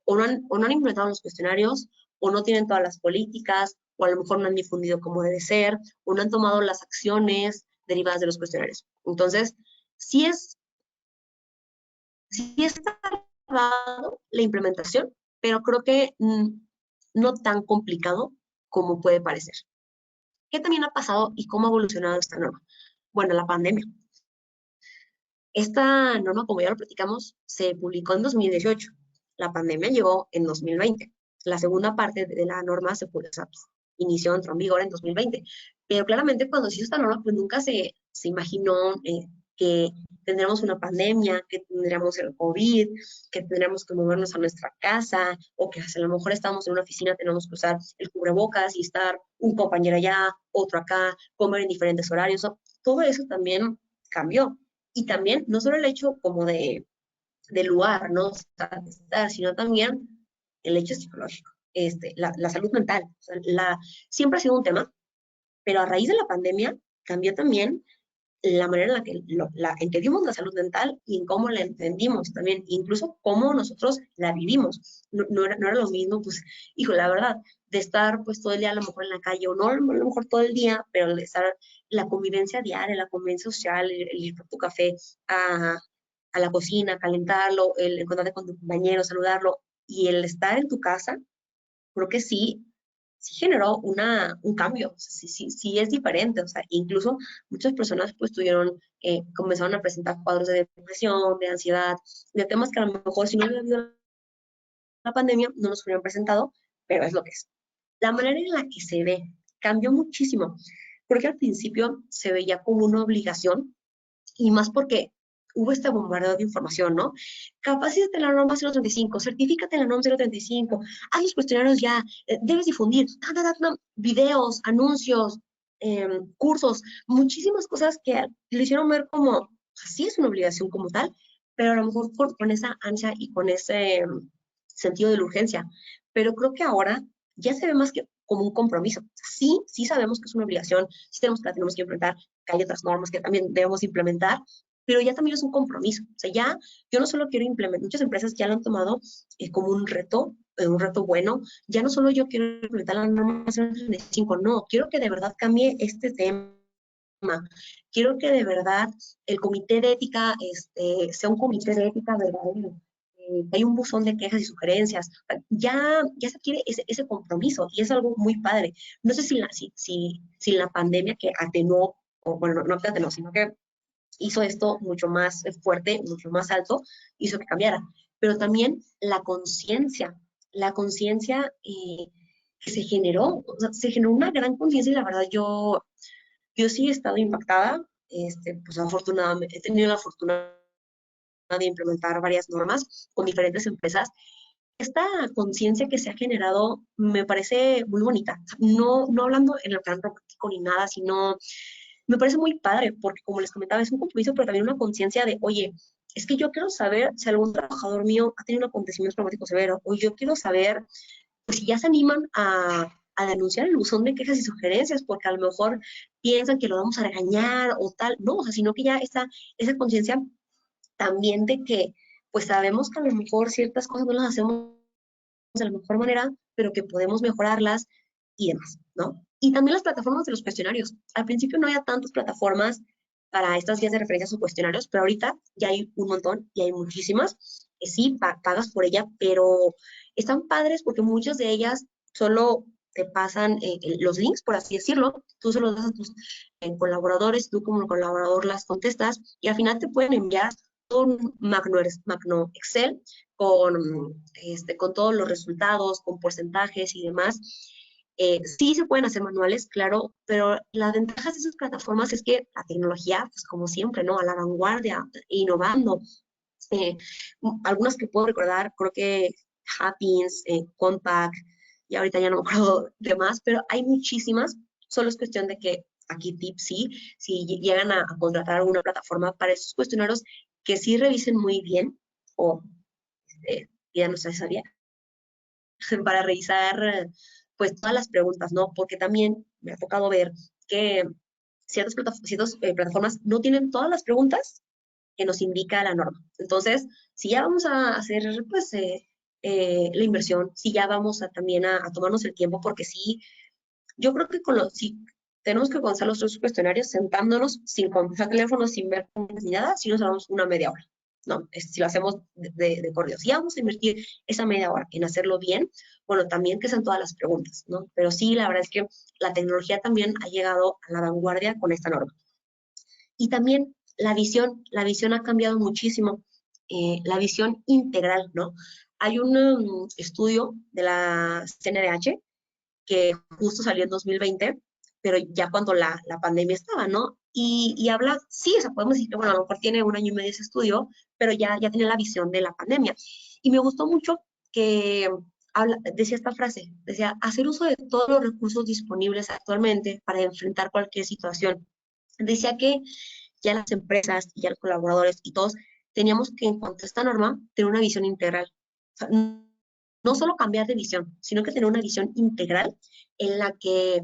o no han implementado los cuestionarios, o no tienen todas las políticas, o a lo mejor no han difundido como debe ser, o no han tomado las acciones derivadas de los cuestionarios. Entonces, sí es tardado la implementación, pero creo que no tan complicado como puede parecer. ¿Qué también ha pasado y cómo ha evolucionado esta norma? Bueno, la pandemia. Esta norma, como ya lo platicamos, se publicó en 2018. La pandemia llegó en 2020. La segunda parte de la norma inició, entró en vigor en 2020. Pero claramente cuando se hizo esta norma, pues nunca se imaginó que tendríamos una pandemia, que tendríamos el COVID, que tendríamos que movernos a nuestra casa, o que a lo mejor estamos en una oficina, tenemos que usar el cubrebocas y estar un compañero allá, otro acá, comer en diferentes horarios. Todo eso también cambió. Y también, no solo el hecho como de lugar, ¿no? De estar, sino también el hecho psicológico, la salud mental. O sea, siempre ha sido un tema, pero a raíz de la pandemia cambió también la manera en la que entendimos la salud mental y en cómo la entendimos también, incluso cómo nosotros la vivimos. No era lo mismo, pues, hijo, la verdad, de estar pues todo el día a lo mejor en la calle, o no a lo mejor todo el día, pero de estar la convivencia diaria, la convivencia social, el ir por tu café a la cocina, calentarlo, el encontrarte con tu compañero, saludarlo, y el estar en tu casa, creo que sí generó un cambio, o sea, sí es diferente, o sea, incluso muchas personas pues comenzaron a presentar cuadros de depresión, de ansiedad, de temas que a lo mejor si no hubiera habido la pandemia no nos hubieran presentado, pero es lo que es. La manera en la que se ve cambió muchísimo, porque al principio se veía como una obligación, y más porque hubo este bombardeo de información, ¿no? Capacítate en la norma 035, certifícate en la norma 035, haz los cuestionarios ya, debes difundir, videos, anuncios, cursos, muchísimas cosas que le hicieron ver como, así es una obligación como tal, pero a lo mejor con esa ansia y con ese sentido de la urgencia. Pero creo que ahora ya se ve más que como un compromiso. Sí, sí sabemos que es una obligación, sí tenemos que la tenemos que implementar, que hay otras normas que también debemos implementar, pero ya también es un compromiso. O sea, ya yo no solo quiero implementar, muchas empresas ya lo han tomado como un reto bueno. Ya no solo yo quiero implementar la norma 35, no, quiero que de verdad cambie este tema. Quiero que de verdad el comité de ética sea un comité de ética verdadero. Que hay un buzón de quejas y sugerencias. Ya se quiere ese compromiso y es algo muy padre. No sé si la pandemia que atenuó, o bueno, no que atenuó, sino que hizo esto mucho más fuerte, mucho más alto, hizo que cambiara. Pero también la conciencia que se generó, o sea, se generó una gran conciencia y la verdad yo sí he estado impactada, pues afortunadamente, he tenido la fortuna de implementar varias normas con diferentes empresas. Esta conciencia que se ha generado me parece muy bonita, no hablando en el plan romántico ni nada, sino me parece muy padre, porque como les comentaba, es un compromiso, pero también una conciencia de, oye, es que yo quiero saber si algún trabajador mío ha tenido un acontecimiento traumático severo, o yo quiero saber pues, si ya se animan a denunciar el buzón de quejas y sugerencias, porque a lo mejor piensan que lo vamos a regañar o tal, no, o sea, sino que ya está esa conciencia también de que, pues sabemos que a lo mejor ciertas cosas no las hacemos de la mejor manera, pero que podemos mejorarlas y demás, ¿no? Y también las plataformas de los cuestionarios. Al principio no había tantas plataformas para estas guías de referencias o cuestionarios, pero ahorita ya hay un montón y hay muchísimas. Sí, pagas por ella, pero están padres porque muchas de ellas solo te pasan los links, por así decirlo, tú se los das a tus colaboradores, tú como colaborador las contestas y al final te pueden enviar un magno Excel con todos los resultados, con porcentajes y demás. Sí se pueden hacer manuales, claro, pero las ventajas de esas plataformas es que la tecnología, pues como siempre, ¿no? A la vanguardia, innovando. Eh, Algunas que puedo recordar, creo que Happins, Compact, y ahorita ya no me acuerdo de más, pero hay muchísimas. Solo es cuestión de que aquí tips sí, si llegan a contratar alguna plataforma para esos cuestionarios, que sí revisen muy bien, o ya no sé, sabía, para revisar pues todas las preguntas, ¿no? Porque también me ha tocado ver que ciertas plataformas no tienen todas las preguntas que nos indica la norma. Entonces, si ya vamos a hacer pues la inversión, si ya vamos también a tomarnos el tiempo, porque sí, yo creo que si tenemos que comenzar los dos cuestionarios sentándonos sin contestar teléfonos, sin ver ni nada, si nos damos una media hora. No, si lo hacemos de corrido. Si vamos a invertir esa media hora en hacerlo bien, bueno, también que sean todas las preguntas, ¿no? Pero sí, la verdad es que la tecnología también ha llegado a la vanguardia con esta norma. Y también la visión ha cambiado muchísimo, la visión integral, ¿no? Hay un estudio de la CNDH que justo salió en 2020, pero ya cuando la pandemia estaba, ¿no? Y habla, sí, o sea, podemos decir que, bueno, a lo mejor tiene un año y medio ese estudio, pero ya tiene la visión de la pandemia. Y me gustó mucho que decía esta frase, decía, hacer uso de todos los recursos disponibles actualmente para enfrentar cualquier situación. Decía que ya las empresas, ya los colaboradores y todos teníamos que, en cuanto a esta norma, tener una visión integral. O sea, no solo cambiar de visión, sino que tener una visión integral en la que,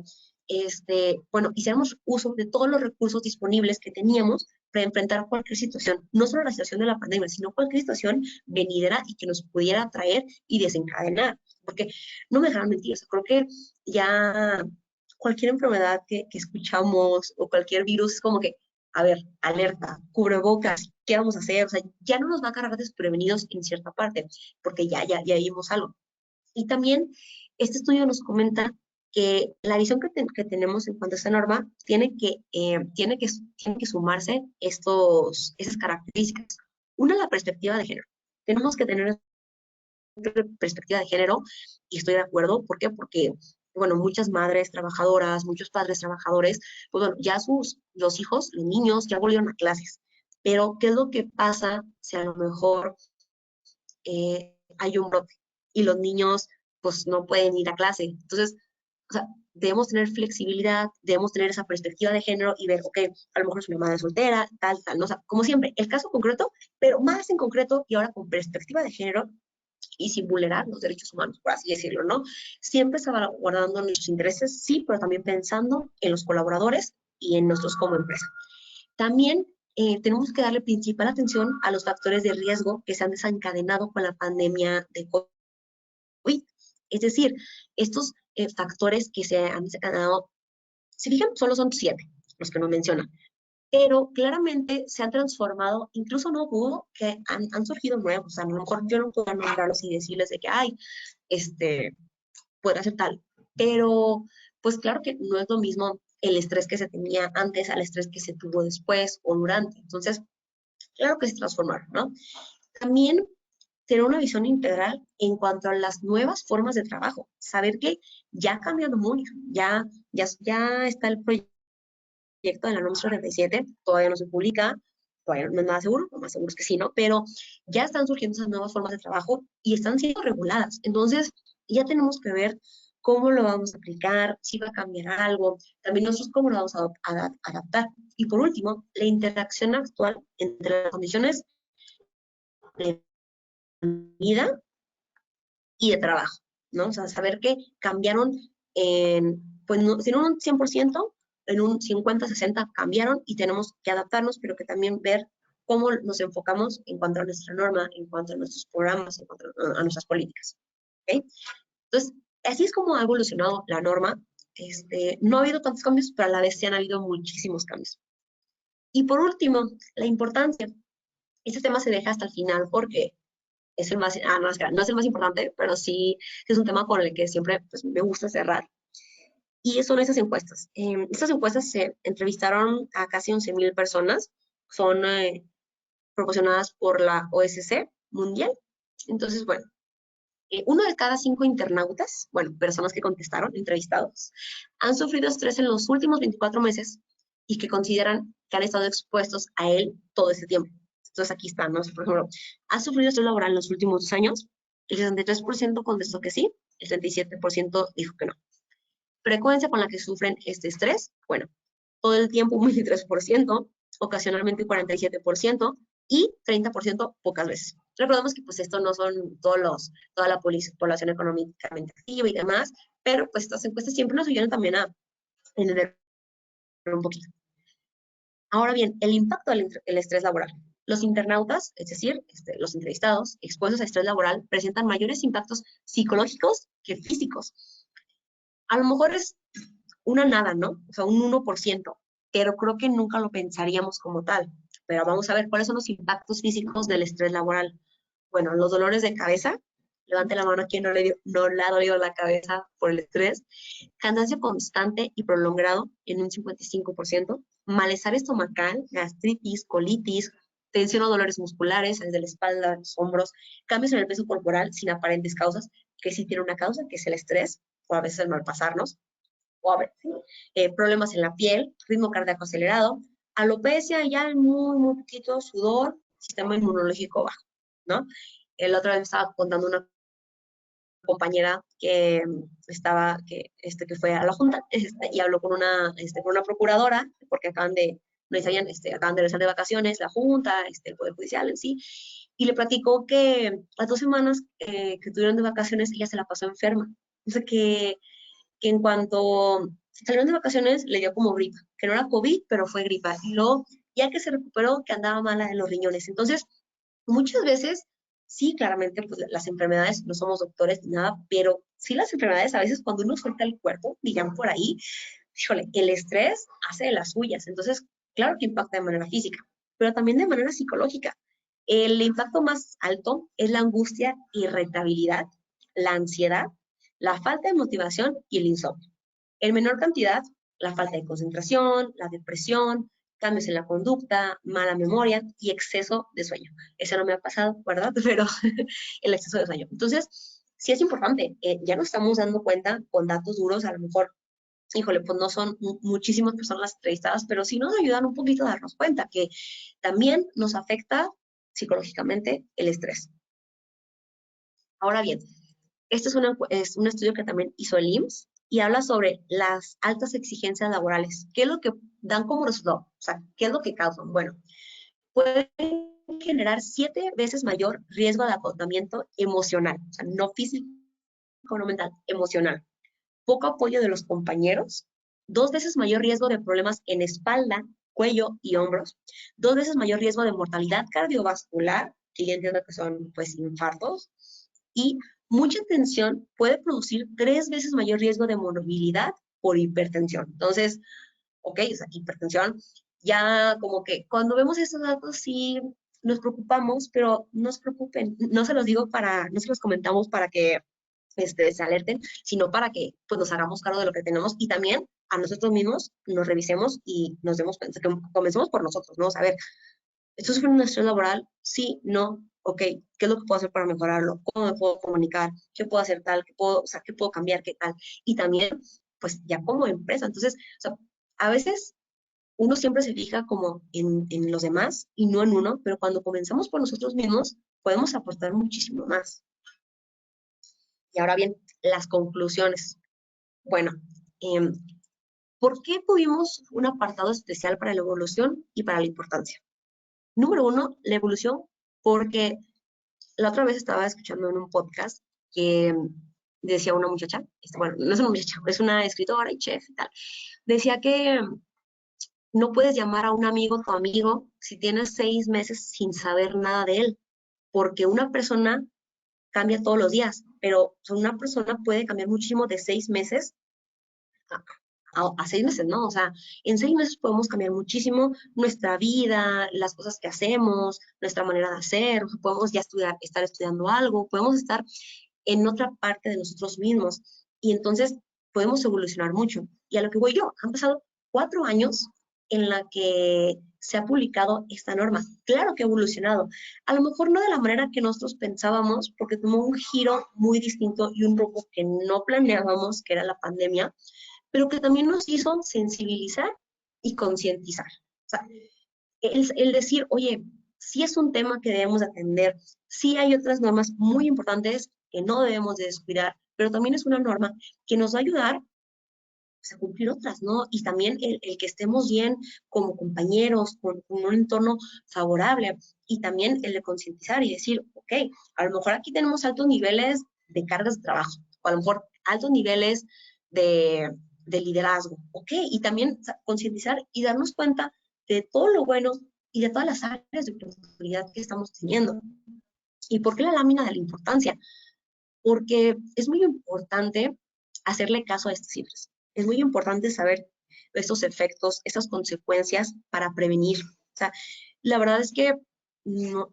bueno, hiciéramos uso de todos los recursos disponibles que teníamos para enfrentar cualquier situación, no solo la situación de la pandemia, sino cualquier situación venidera y que nos pudiera traer y desencadenar. Porque no me dejaron mentir, o sea, creo que ya cualquier enfermedad que escuchamos o cualquier virus es como que, a ver, alerta, cubrebocas, ¿qué vamos a hacer? O sea, ya no nos va a cargar desprevenidos en cierta parte, porque ya vimos algo. Y también este estudio nos comenta que la visión que tenemos en cuanto a esta norma tiene que sumarse esas características. Una, la perspectiva de género. Tenemos que tener perspectiva de género y estoy de acuerdo. ¿Por qué? Porque, bueno, muchas madres trabajadoras, muchos padres trabajadores, pues bueno, ya los hijos, los niños ya volvieron a clases. Pero, ¿qué es lo que pasa si a lo mejor hay un brote y los niños pues no pueden ir a clase? Entonces, o sea, debemos tener flexibilidad, debemos tener esa perspectiva de género y ver, ok, a lo mejor es una madre soltera, tal, ¿no? O sea, como siempre, el caso concreto, pero más en concreto y ahora con perspectiva de género y sin vulnerar los derechos humanos, por así decirlo, ¿no? Siempre salvaguardando nuestros intereses, sí, pero también pensando en los colaboradores y en nosotros como empresa. También tenemos que darle principal atención a los factores de riesgo que se han desencadenado con la pandemia de COVID. Es decir, estos factores que se han desencadenado, si fijan, solo son 7 los que nos mencionan, pero claramente se han transformado, incluso no dudo que han surgido nuevos, o sea, a lo mejor yo no puedo nombrarlos y decirles de que, ay, puede ser tal, pero pues claro que no es lo mismo el estrés que se tenía antes al estrés que se tuvo después o durante, entonces, claro que se transformaron, ¿no? También tener una visión integral en cuanto a las nuevas formas de trabajo, saber que ya ha cambiado mucho, ya está el proyecto de la NOM 37, todavía no se publica, todavía no es nada seguro, lo más seguro es que sí, ¿no? Pero ya están surgiendo esas nuevas formas de trabajo y están siendo reguladas. Entonces, ya tenemos que ver cómo lo vamos a aplicar, si va a cambiar algo, también nosotros cómo lo vamos a adaptar. Y por último, la interacción actual entre las condiciones de vida y de trabajo, ¿no? O sea, saber que cambiaron pues no, si no un 100%, en un 50-60 cambiaron y tenemos que adaptarnos, pero que también ver cómo nos enfocamos en cuanto a nuestra norma, en cuanto a nuestros programas, en cuanto a nuestras políticas. ¿Okay? Entonces, así es como ha evolucionado la norma. No ha habido tantos cambios, pero a la vez sí han habido muchísimos cambios. Y por último, la importancia. Este tema se deja hasta el final porque es el más, no, no es el más importante, pero sí es un tema con el que siempre pues, me gusta cerrar. Y son esas encuestas. Estas encuestas se entrevistaron a casi 11,000 personas, son proporcionadas por la OSC mundial. Entonces, bueno, 1 de cada 5 internautas, bueno, personas que contestaron, entrevistados, han sufrido estrés en los últimos 24 meses y que consideran que han estado expuestos a él todo ese tiempo. Entonces aquí está, ¿no? Por ejemplo, ¿ha sufrido estrés laboral en los últimos 2 años? El 63% contestó que sí, el 37% dijo que no. Frecuencia con la que sufren este estrés, bueno, todo el tiempo un 23%, ocasionalmente 47% y 30% pocas veces. Recordemos que pues esto no son toda la población económicamente activa y demás, pero pues estas encuestas siempre nos ayudan también a entender un poquito. Ahora bien, el impacto del estrés laboral. Los internautas, es decir, los entrevistados expuestos a estrés laboral, presentan mayores impactos psicológicos que físicos. A lo mejor es una nada, ¿no? O sea, un 1%, pero creo que nunca lo pensaríamos como tal. Pero vamos a ver cuáles son los impactos físicos del estrés laboral. Bueno, los dolores de cabeza, levante la mano a quien no le ha dolido la cabeza por el estrés, cansancio constante y prolongado en un 55%, malestar estomacal, gastritis, colitis, tensión o dolores musculares, desde la espalda, los hombros, cambios en el peso corporal sin aparentes causas, que sí tiene una causa, que es el estrés, o a veces el malpasarnos, o a ver, problemas en la piel, ritmo cardíaco acelerado, alopecia ya muy, muy poquito, sudor, sistema inmunológico bajo, ¿no? El otro día me estaba contando una compañera que que fue a la junta y habló con una procuradora, porque acaban de regresar de vacaciones, la junta, el Poder Judicial en sí, y le platicó que las 2 semanas que tuvieron de vacaciones ella se la pasó enferma. O sea que en cuanto salieron de vacaciones le dio como gripa, que no era COVID, pero fue gripa. Y luego, ya que se recuperó, que andaba mala en los riñones. Entonces, muchas veces, sí, claramente, pues las enfermedades, no somos doctores ni nada, pero sí las enfermedades, a veces cuando uno suelta el cuerpo, digan por ahí, híjole, el estrés hace de las suyas. Entonces, claro que impacta de manera física, pero también de manera psicológica. El impacto más alto es la angustia, irritabilidad, la ansiedad, la falta de motivación y el insomnio. En menor cantidad, la falta de concentración, la depresión, cambios en la conducta, mala memoria y exceso de sueño. Eso no me ha pasado, ¿verdad? Pero el exceso de sueño. Entonces, sí es importante. Ya nos estamos dando cuenta con datos duros, a lo mejor, híjole, pues no son muchísimas personas las entrevistadas, pero sí nos ayudan un poquito a darnos cuenta que también nos afecta psicológicamente el estrés. Ahora bien, este es un estudio que también hizo el IMSS y habla sobre las altas exigencias laborales. ¿Qué es lo que dan como resultado? O sea, ¿qué es lo que causan? Bueno, pueden generar 7 veces mayor riesgo de agotamiento emocional, o sea, no físico, no mental, emocional. Poco apoyo de los compañeros, 2 veces mayor riesgo de problemas en espalda, cuello y hombros, 2 veces mayor riesgo de mortalidad cardiovascular, que ya entiendo que son pues infartos, y mucha tensión puede producir 3 veces mayor riesgo de morbilidad por hipertensión. Entonces, ok, o sea, hipertensión, ya como que cuando vemos estos datos sí nos preocupamos, pero no se preocupen, no se los digo para, no se los comentamos para que se alerten, sino para que pues nos hagamos cargo de lo que tenemos y también a nosotros mismos nos revisemos y nos demos cuenta, que comencemos por nosotros, ¿no? A ver, ¿esto es un estrés laboral? Sí, no, ok, ¿qué es lo que puedo hacer para mejorarlo? ¿Cómo me puedo comunicar? ¿Qué puedo hacer tal? ¿Qué puedo, o sea, qué puedo cambiar? ¿Qué tal? Y también, pues ya como empresa, entonces, o sea, a veces uno siempre se fija como en los demás y no en uno, pero cuando comenzamos por nosotros mismos, podemos aportar muchísimo más. Y ahora bien, las conclusiones. Bueno, eh, ¿por qué tuvimos un apartado especial para la evolución y para la importancia? Número uno, la evolución, porque la otra vez estaba escuchando en un podcast que decía una muchacha, bueno, no es una muchacha, es una escritora y chef y tal, decía que no puedes llamar a un amigo tu amigo si tienes 6 meses sin saber nada de él, porque una persona cambia todos los días, pero una persona puede cambiar muchísimo de 6 meses a 6 meses, ¿no? O sea, en 6 meses podemos cambiar muchísimo nuestra vida, las cosas que hacemos, nuestra manera de hacer, podemos ya estudiar, estar estudiando algo, podemos estar en otra parte de nosotros mismos y entonces podemos evolucionar mucho. Y a lo que voy yo, han pasado 4 años en la que se ha publicado esta norma. Claro que ha evolucionado. A lo mejor no de la manera que nosotros pensábamos, porque tomó un giro muy distinto y un rumbo que no planeábamos, que era la pandemia, pero que también nos hizo sensibilizar y concientizar. O sea, el decir, oye, sí es un tema que debemos atender, sí hay otras normas muy importantes que no debemos de descuidar, pero también es una norma que nos va a ayudar pues, a cumplir otras, ¿no? Y también el que estemos bien como compañeros, con un entorno favorable, y también el de concientizar y decir, ok, a lo mejor aquí tenemos altos niveles de cargas de trabajo, o a lo mejor altos niveles de liderazgo, ok, y también concientizar y darnos cuenta de todo lo bueno y de todas las áreas de oportunidad que estamos teniendo. ¿Y por qué la lámina de la importancia? Porque es muy importante hacerle caso a estas cifras. Es muy importante saber estos efectos, estas consecuencias para prevenir. O sea, la verdad es que no,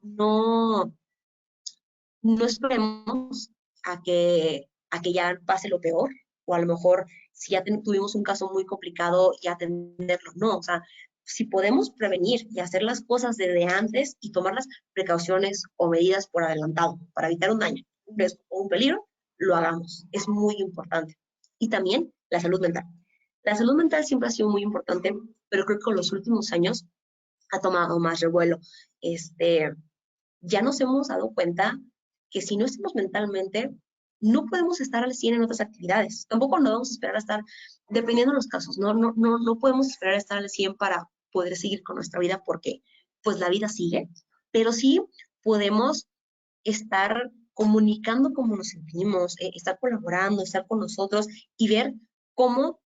no esperemos a que ya pase lo peor, o a lo mejor si ya tuvimos un caso muy complicado y atenderlo. No, o sea, si podemos prevenir y hacer las cosas desde antes y tomar las precauciones o medidas por adelantado para evitar un daño, un riesgo o un peligro, lo hagamos. Es muy importante. Y también la salud mental. La salud mental siempre ha sido muy importante, pero creo que con los últimos años ha tomado más revuelo. Ya nos hemos dado cuenta que si no estamos mentalmente, no podemos estar al 100 en otras actividades. Tampoco no vamos a esperar a estar, dependiendo de los casos, no podemos esperar a estar al 100 para poder seguir con nuestra vida porque pues la vida sigue, pero sí podemos estar comunicando cómo nos sentimos, estar colaborando, estar con nosotros y ver cómo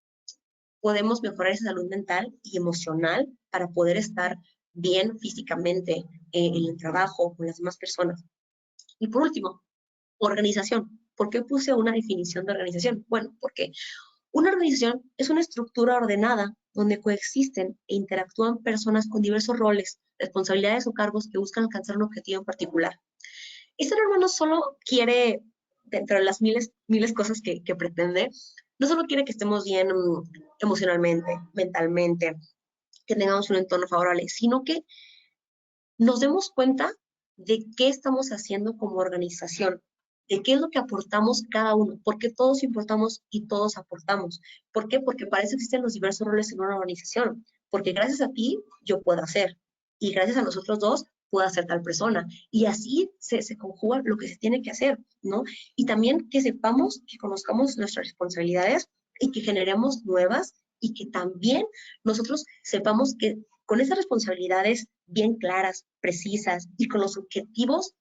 podemos mejorar esa salud mental y emocional para poder estar bien físicamente en el trabajo, con las demás personas. Y por último, organización. ¿Por qué puse una definición de organización? Bueno, porque una organización es una estructura ordenada donde coexisten e interactúan personas con diversos roles, responsabilidades o cargos que buscan alcanzar un objetivo en particular. Esta norma no solo quiere, dentro de las miles cosas que pretende, no solo quiere que estemos bien emocionalmente, mentalmente, que tengamos un entorno favorable, sino que nos demos cuenta de qué estamos haciendo como organización, de qué es lo que aportamos cada uno, porque todos importamos y todos aportamos. ¿Por qué? Porque para eso existen los diversos roles en una organización, porque gracias a ti yo puedo hacer y gracias a nosotros dos puedo hacer tal persona. Y así se conjuga lo que se tiene que hacer, ¿no? Y también que sepamos, que conozcamos nuestras responsabilidades y que generemos nuevas y que también nosotros sepamos que con esas responsabilidades bien claras, precisas y con los objetivos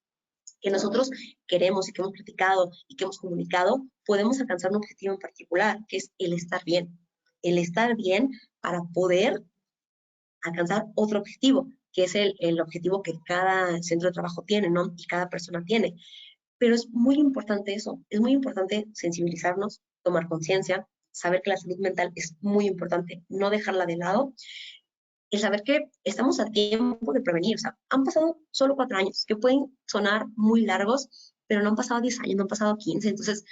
que nosotros queremos y que hemos platicado y que hemos comunicado, podemos alcanzar un objetivo en particular, que es el estar bien. El estar bien para poder alcanzar otro objetivo, que es el objetivo que cada centro de trabajo tiene, ¿no? Y cada persona tiene. Pero es muy importante eso, es muy importante sensibilizarnos, tomar conciencia, saber que la salud mental es muy importante, no dejarla de lado, y saber que estamos a tiempo de prevenir. O sea, han pasado solo 4 años, que pueden sonar muy largos, pero no han pasado 10 años, no han pasado 15. Entonces,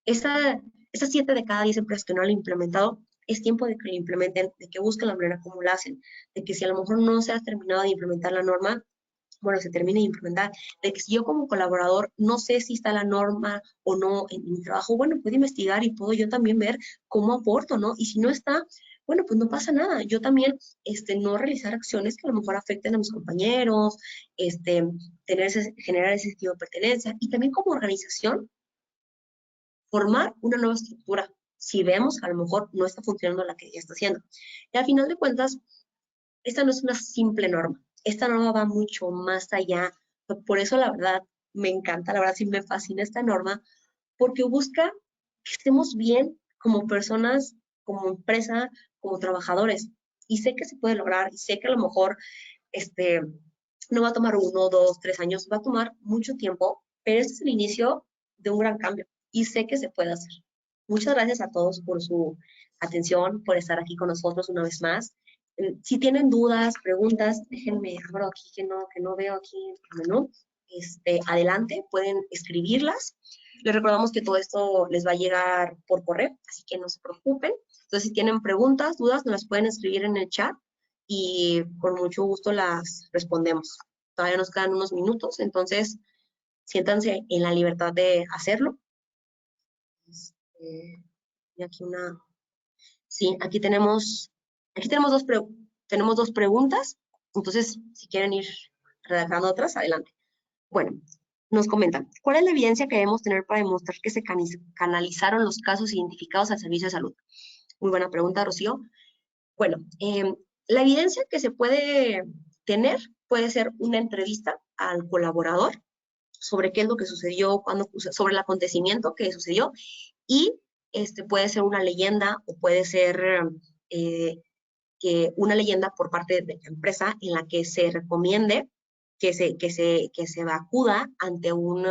esas 7 de cada 10 empresas que no lo han implementado, es tiempo de que lo implementen, de que busquen la manera como lo hacen, de que si a lo mejor no se ha terminado de implementar la norma, bueno, se termine de implementar, de que si yo como colaborador no sé si está la norma o no en mi trabajo, bueno, puedo investigar y puedo yo también ver cómo aporto, ¿no? Y si no está, bueno, pues no pasa nada. Yo también, no realizar acciones que a lo mejor afecten a mis compañeros, generar ese sentido de pertenencia y también como organización, formar una nueva estructura. Si vemos que a lo mejor no está funcionando la que ya está haciendo. Y al final de cuentas, esta no es una simple norma. Esta norma va mucho más allá. Por eso, la verdad, me encanta, la verdad, sí me fascina esta norma, porque busca que estemos bien como personas, como empresa, como trabajadores. Y sé que se puede lograr, y sé que a lo mejor este, no va a tomar 1, 2, 3 años, va a tomar mucho tiempo, pero este es el inicio de un gran cambio y sé que se puede hacer. Muchas gracias a todos por su atención, por estar aquí con nosotros una vez más. Si tienen dudas, preguntas, déjenme, abro aquí que no veo aquí el menú. Adelante, pueden escribirlas. Les recordamos que todo esto les va a llegar por correo, así que no se preocupen. Entonces, si tienen preguntas, dudas, nos las pueden escribir en el chat y con mucho gusto las respondemos. Todavía nos quedan unos minutos, entonces siéntanse en la libertad de hacerlo. Y aquí sí, tenemos dos preguntas, entonces si quieren ir redactando otras, adelante. Bueno, nos comentan, ¿cuál es la evidencia que debemos tener para demostrar que se canalizaron los casos identificados al servicio de salud? Muy buena pregunta, Rocío. Bueno, la evidencia que se puede tener puede ser una entrevista al colaborador sobre qué es lo que sucedió, sobre el acontecimiento que sucedió, y puede ser una leyenda o puede ser eh, una leyenda por parte de la empresa en la que se recomiende que se acuda ante un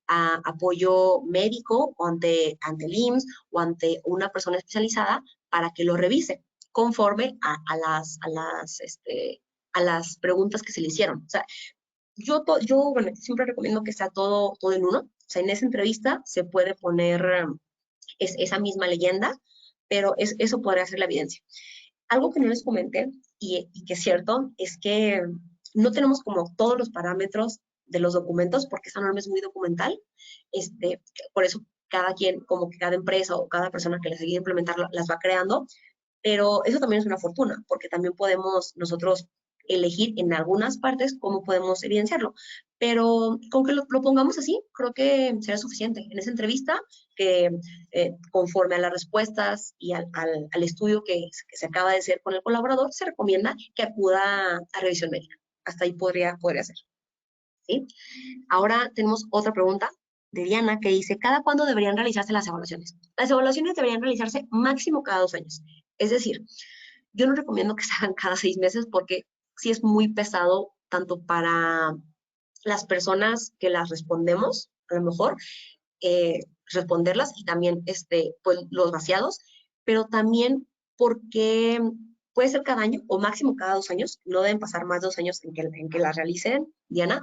apoyo médico o ante el IMSS o ante una persona especializada para que lo revise conforme a las preguntas que se le hicieron. O sea, bueno, siempre recomiendo que sea todo en uno. O sea, en esa entrevista se puede poner esa misma leyenda, pero eso podría ser la evidencia. Algo que no les comenté y que es cierto es que no tenemos como todos los parámetros de los documentos porque esa norma es muy documental. Por eso cada quien, como que cada empresa o cada persona que les ayude a implementar las va creando, pero eso también es una fortuna porque también podemos nosotros elegir en algunas partes cómo podemos evidenciarlo. Pero con que lo pongamos así, creo que será suficiente. En esa entrevista, que conforme a las respuestas y al estudio que se acaba de hacer con el colaborador, se recomienda que acuda a revisión médica. Hasta ahí podría ser. ¿Sí? Ahora tenemos otra pregunta de Diana que dice, ¿cada cuándo deberían realizarse las evaluaciones? Las evaluaciones deberían realizarse máximo cada 2 años. Es decir, yo no recomiendo que se hagan cada 6 meses porque sí es muy pesado tanto para las personas que las respondemos, a lo mejor, responderlas y también pues, los vaciados, pero también porque puede ser cada año o máximo cada 2 años, no deben pasar más de 2 años en que las realicen, Diana.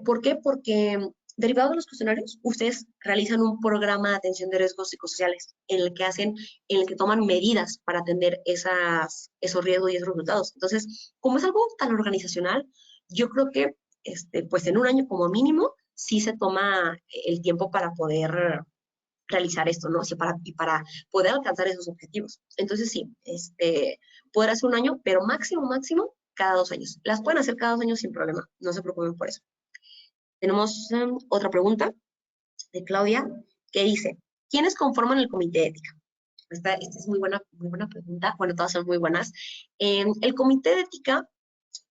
¿Por qué? Porque derivado de los cuestionarios, ustedes realizan un programa de atención de riesgos psicosociales en el que toman medidas para atender esos riesgos y esos resultados. Entonces, como es algo tan organizacional, yo creo que pues en un año como mínimo sí se toma el tiempo para poder realizar esto, ¿no? O sea, para poder alcanzar esos objetivos. Entonces, sí, poder hacer un año, pero máximo cada 2 años. Las pueden hacer cada 2 años sin problema, no se preocupen por eso. Tenemos otra pregunta de Claudia que dice, ¿quiénes conforman el comité de ética? Esta es muy buena pregunta. Bueno, todas son muy buenas. El comité de ética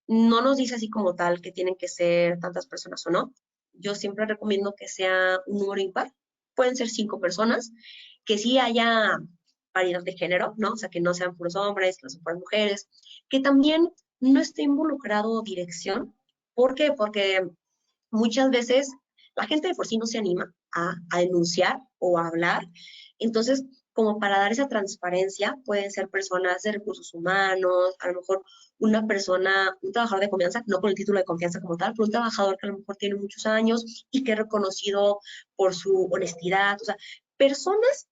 no nos dice así como tal que tienen que ser tantas personas o no. Yo siempre recomiendo que sea un número impar. Pueden ser 5 personas, que sí haya paridad de género, ¿no? O sea, que no sean puros hombres, que no sean puras mujeres, que también no esté involucrado dirección. ¿Por qué? Porque muchas veces la gente de por sí no se anima a denunciar o a hablar. Entonces, como para dar esa transparencia, pueden ser personas de recursos humanos, a lo mejor una persona, un trabajador de confianza, no con el título de confianza como tal, pero un trabajador que a lo mejor tiene muchos años y que es reconocido por su honestidad, o sea, personas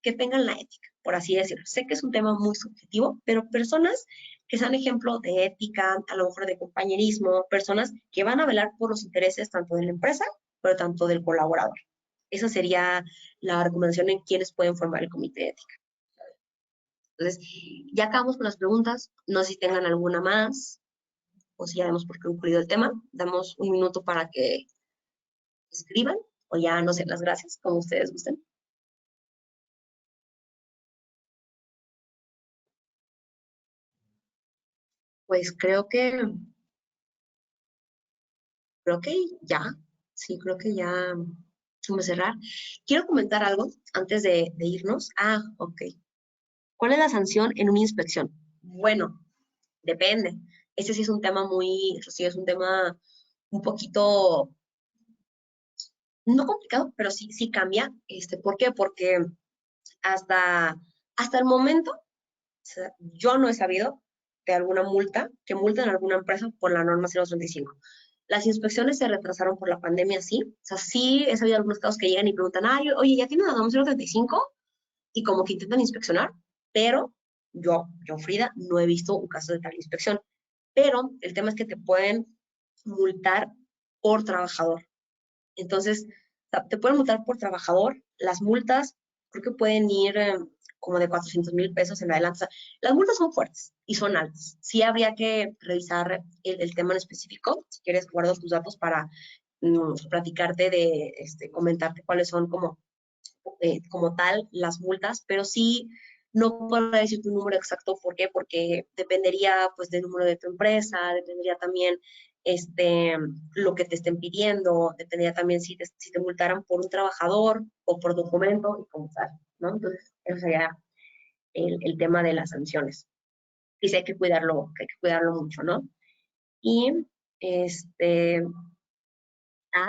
que tengan la ética, por así decirlo. Sé que es un tema muy subjetivo, pero personas que sean ejemplo de ética, a lo mejor de compañerismo, personas que van a velar por los intereses tanto de la empresa, pero tanto del colaborador. Esa sería la recomendación en quienes pueden formar el comité de ética. Entonces, ya acabamos con las preguntas. No sé si tengan alguna más o si ya damos por concluido el tema. Damos un minuto para que escriban o ya no sé, las gracias, como ustedes gusten. Pues creo que ya, sí, creo que ya vamos a cerrar. Quiero comentar algo antes de irnos. Ah, ok. ¿Cuál es la sanción en una inspección? Bueno, depende. Este sí es un tema eso sí es un tema un poquito, no complicado, pero sí cambia. ¿Por qué? Porque hasta, hasta el momento, o sea, yo no he sabido de alguna multa, que multen a alguna empresa por la norma 035. Las inspecciones se retrasaron por la pandemia, sí. O sea, sí he sabido algunos casos que llegan y preguntan, ay, oye, ¿ya tiene la norma 035? Y como que intentan inspeccionar, pero yo, Frida, no he visto un caso de tal inspección. Pero el tema es que te pueden multar por trabajador. Entonces, te pueden multar por trabajador. Las multas creo que pueden ir como de 400,000 pesos en adelante. O sea, las multas son fuertes y son altas. Sí habría que revisar el tema en específico. Si quieres, guardo tus datos para platicarte comentarte cuáles son como tal las multas, pero sí no puedo decirte un número exacto. ¿Por qué? Porque dependería pues del número de tu empresa, dependería también lo que te estén pidiendo, dependería también si te multaran por un trabajador o por documento y como tal, ¿no? Entonces, eso sería el tema de las sanciones. Y sí hay que cuidarlo mucho, ¿no? Y este,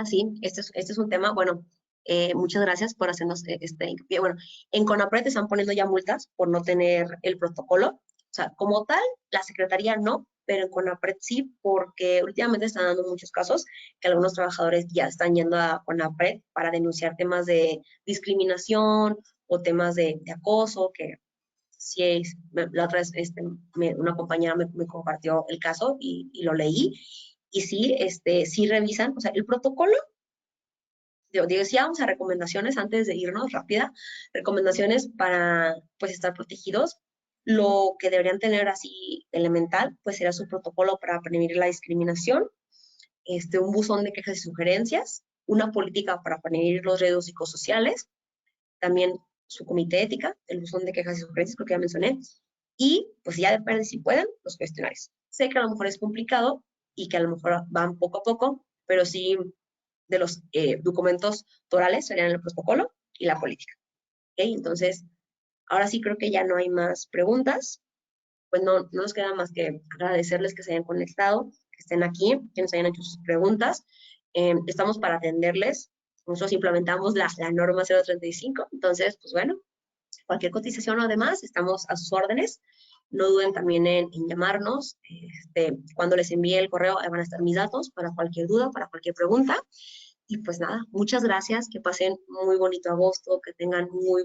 sí, este es un tema, bueno, muchas gracias por hacernos este hincapié. Bueno, en CONAPRED te están poniendo ya multas por no tener el protocolo. O sea, como tal, la Secretaría no, pero en CONAPRED sí, porque últimamente están dando muchos casos que algunos trabajadores ya están yendo a CONAPRED para denunciar temas de discriminación o temas de acoso, que sí es, la otra vez una compañera me compartió el caso y lo leí, y sí, sí revisan, o sea, el protocolo, digo, sí vamos a recomendaciones antes de irnos rápida, recomendaciones para, pues, estar protegidos. Lo que deberían tener así elemental, pues, será su protocolo para prevenir la discriminación, un buzón de quejas y sugerencias, una política para prevenir los riesgos psicosociales, también su comité de ética, el buzón de quejas y sugerencias, creo que ya mencioné, y pues ya depende si pueden los cuestionarios. Sé que a lo mejor es complicado y que a lo mejor van poco a poco, pero sí de los documentos torales serían el protocolo y la política. ¿Okay? Entonces, ahora sí creo que ya no hay más preguntas. Pues no nos queda más que agradecerles que se hayan conectado, que estén aquí, que nos hayan hecho sus preguntas. Estamos para atenderles. Nosotros implementamos la norma 035. Entonces, pues bueno, cualquier cotización o demás, estamos a sus órdenes. No duden también en llamarnos. Cuando les envíe el correo, ahí van a estar mis datos para cualquier duda, para cualquier pregunta. Y pues nada, muchas gracias, que pasen muy bonito agosto, que tengan muy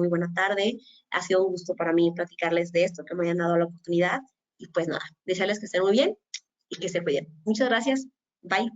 buena tarde. Ha sido un gusto para mí platicarles de esto, que me hayan dado la oportunidad. Y pues nada, desearles que estén muy bien y que se cuiden. Muchas gracias. Bye.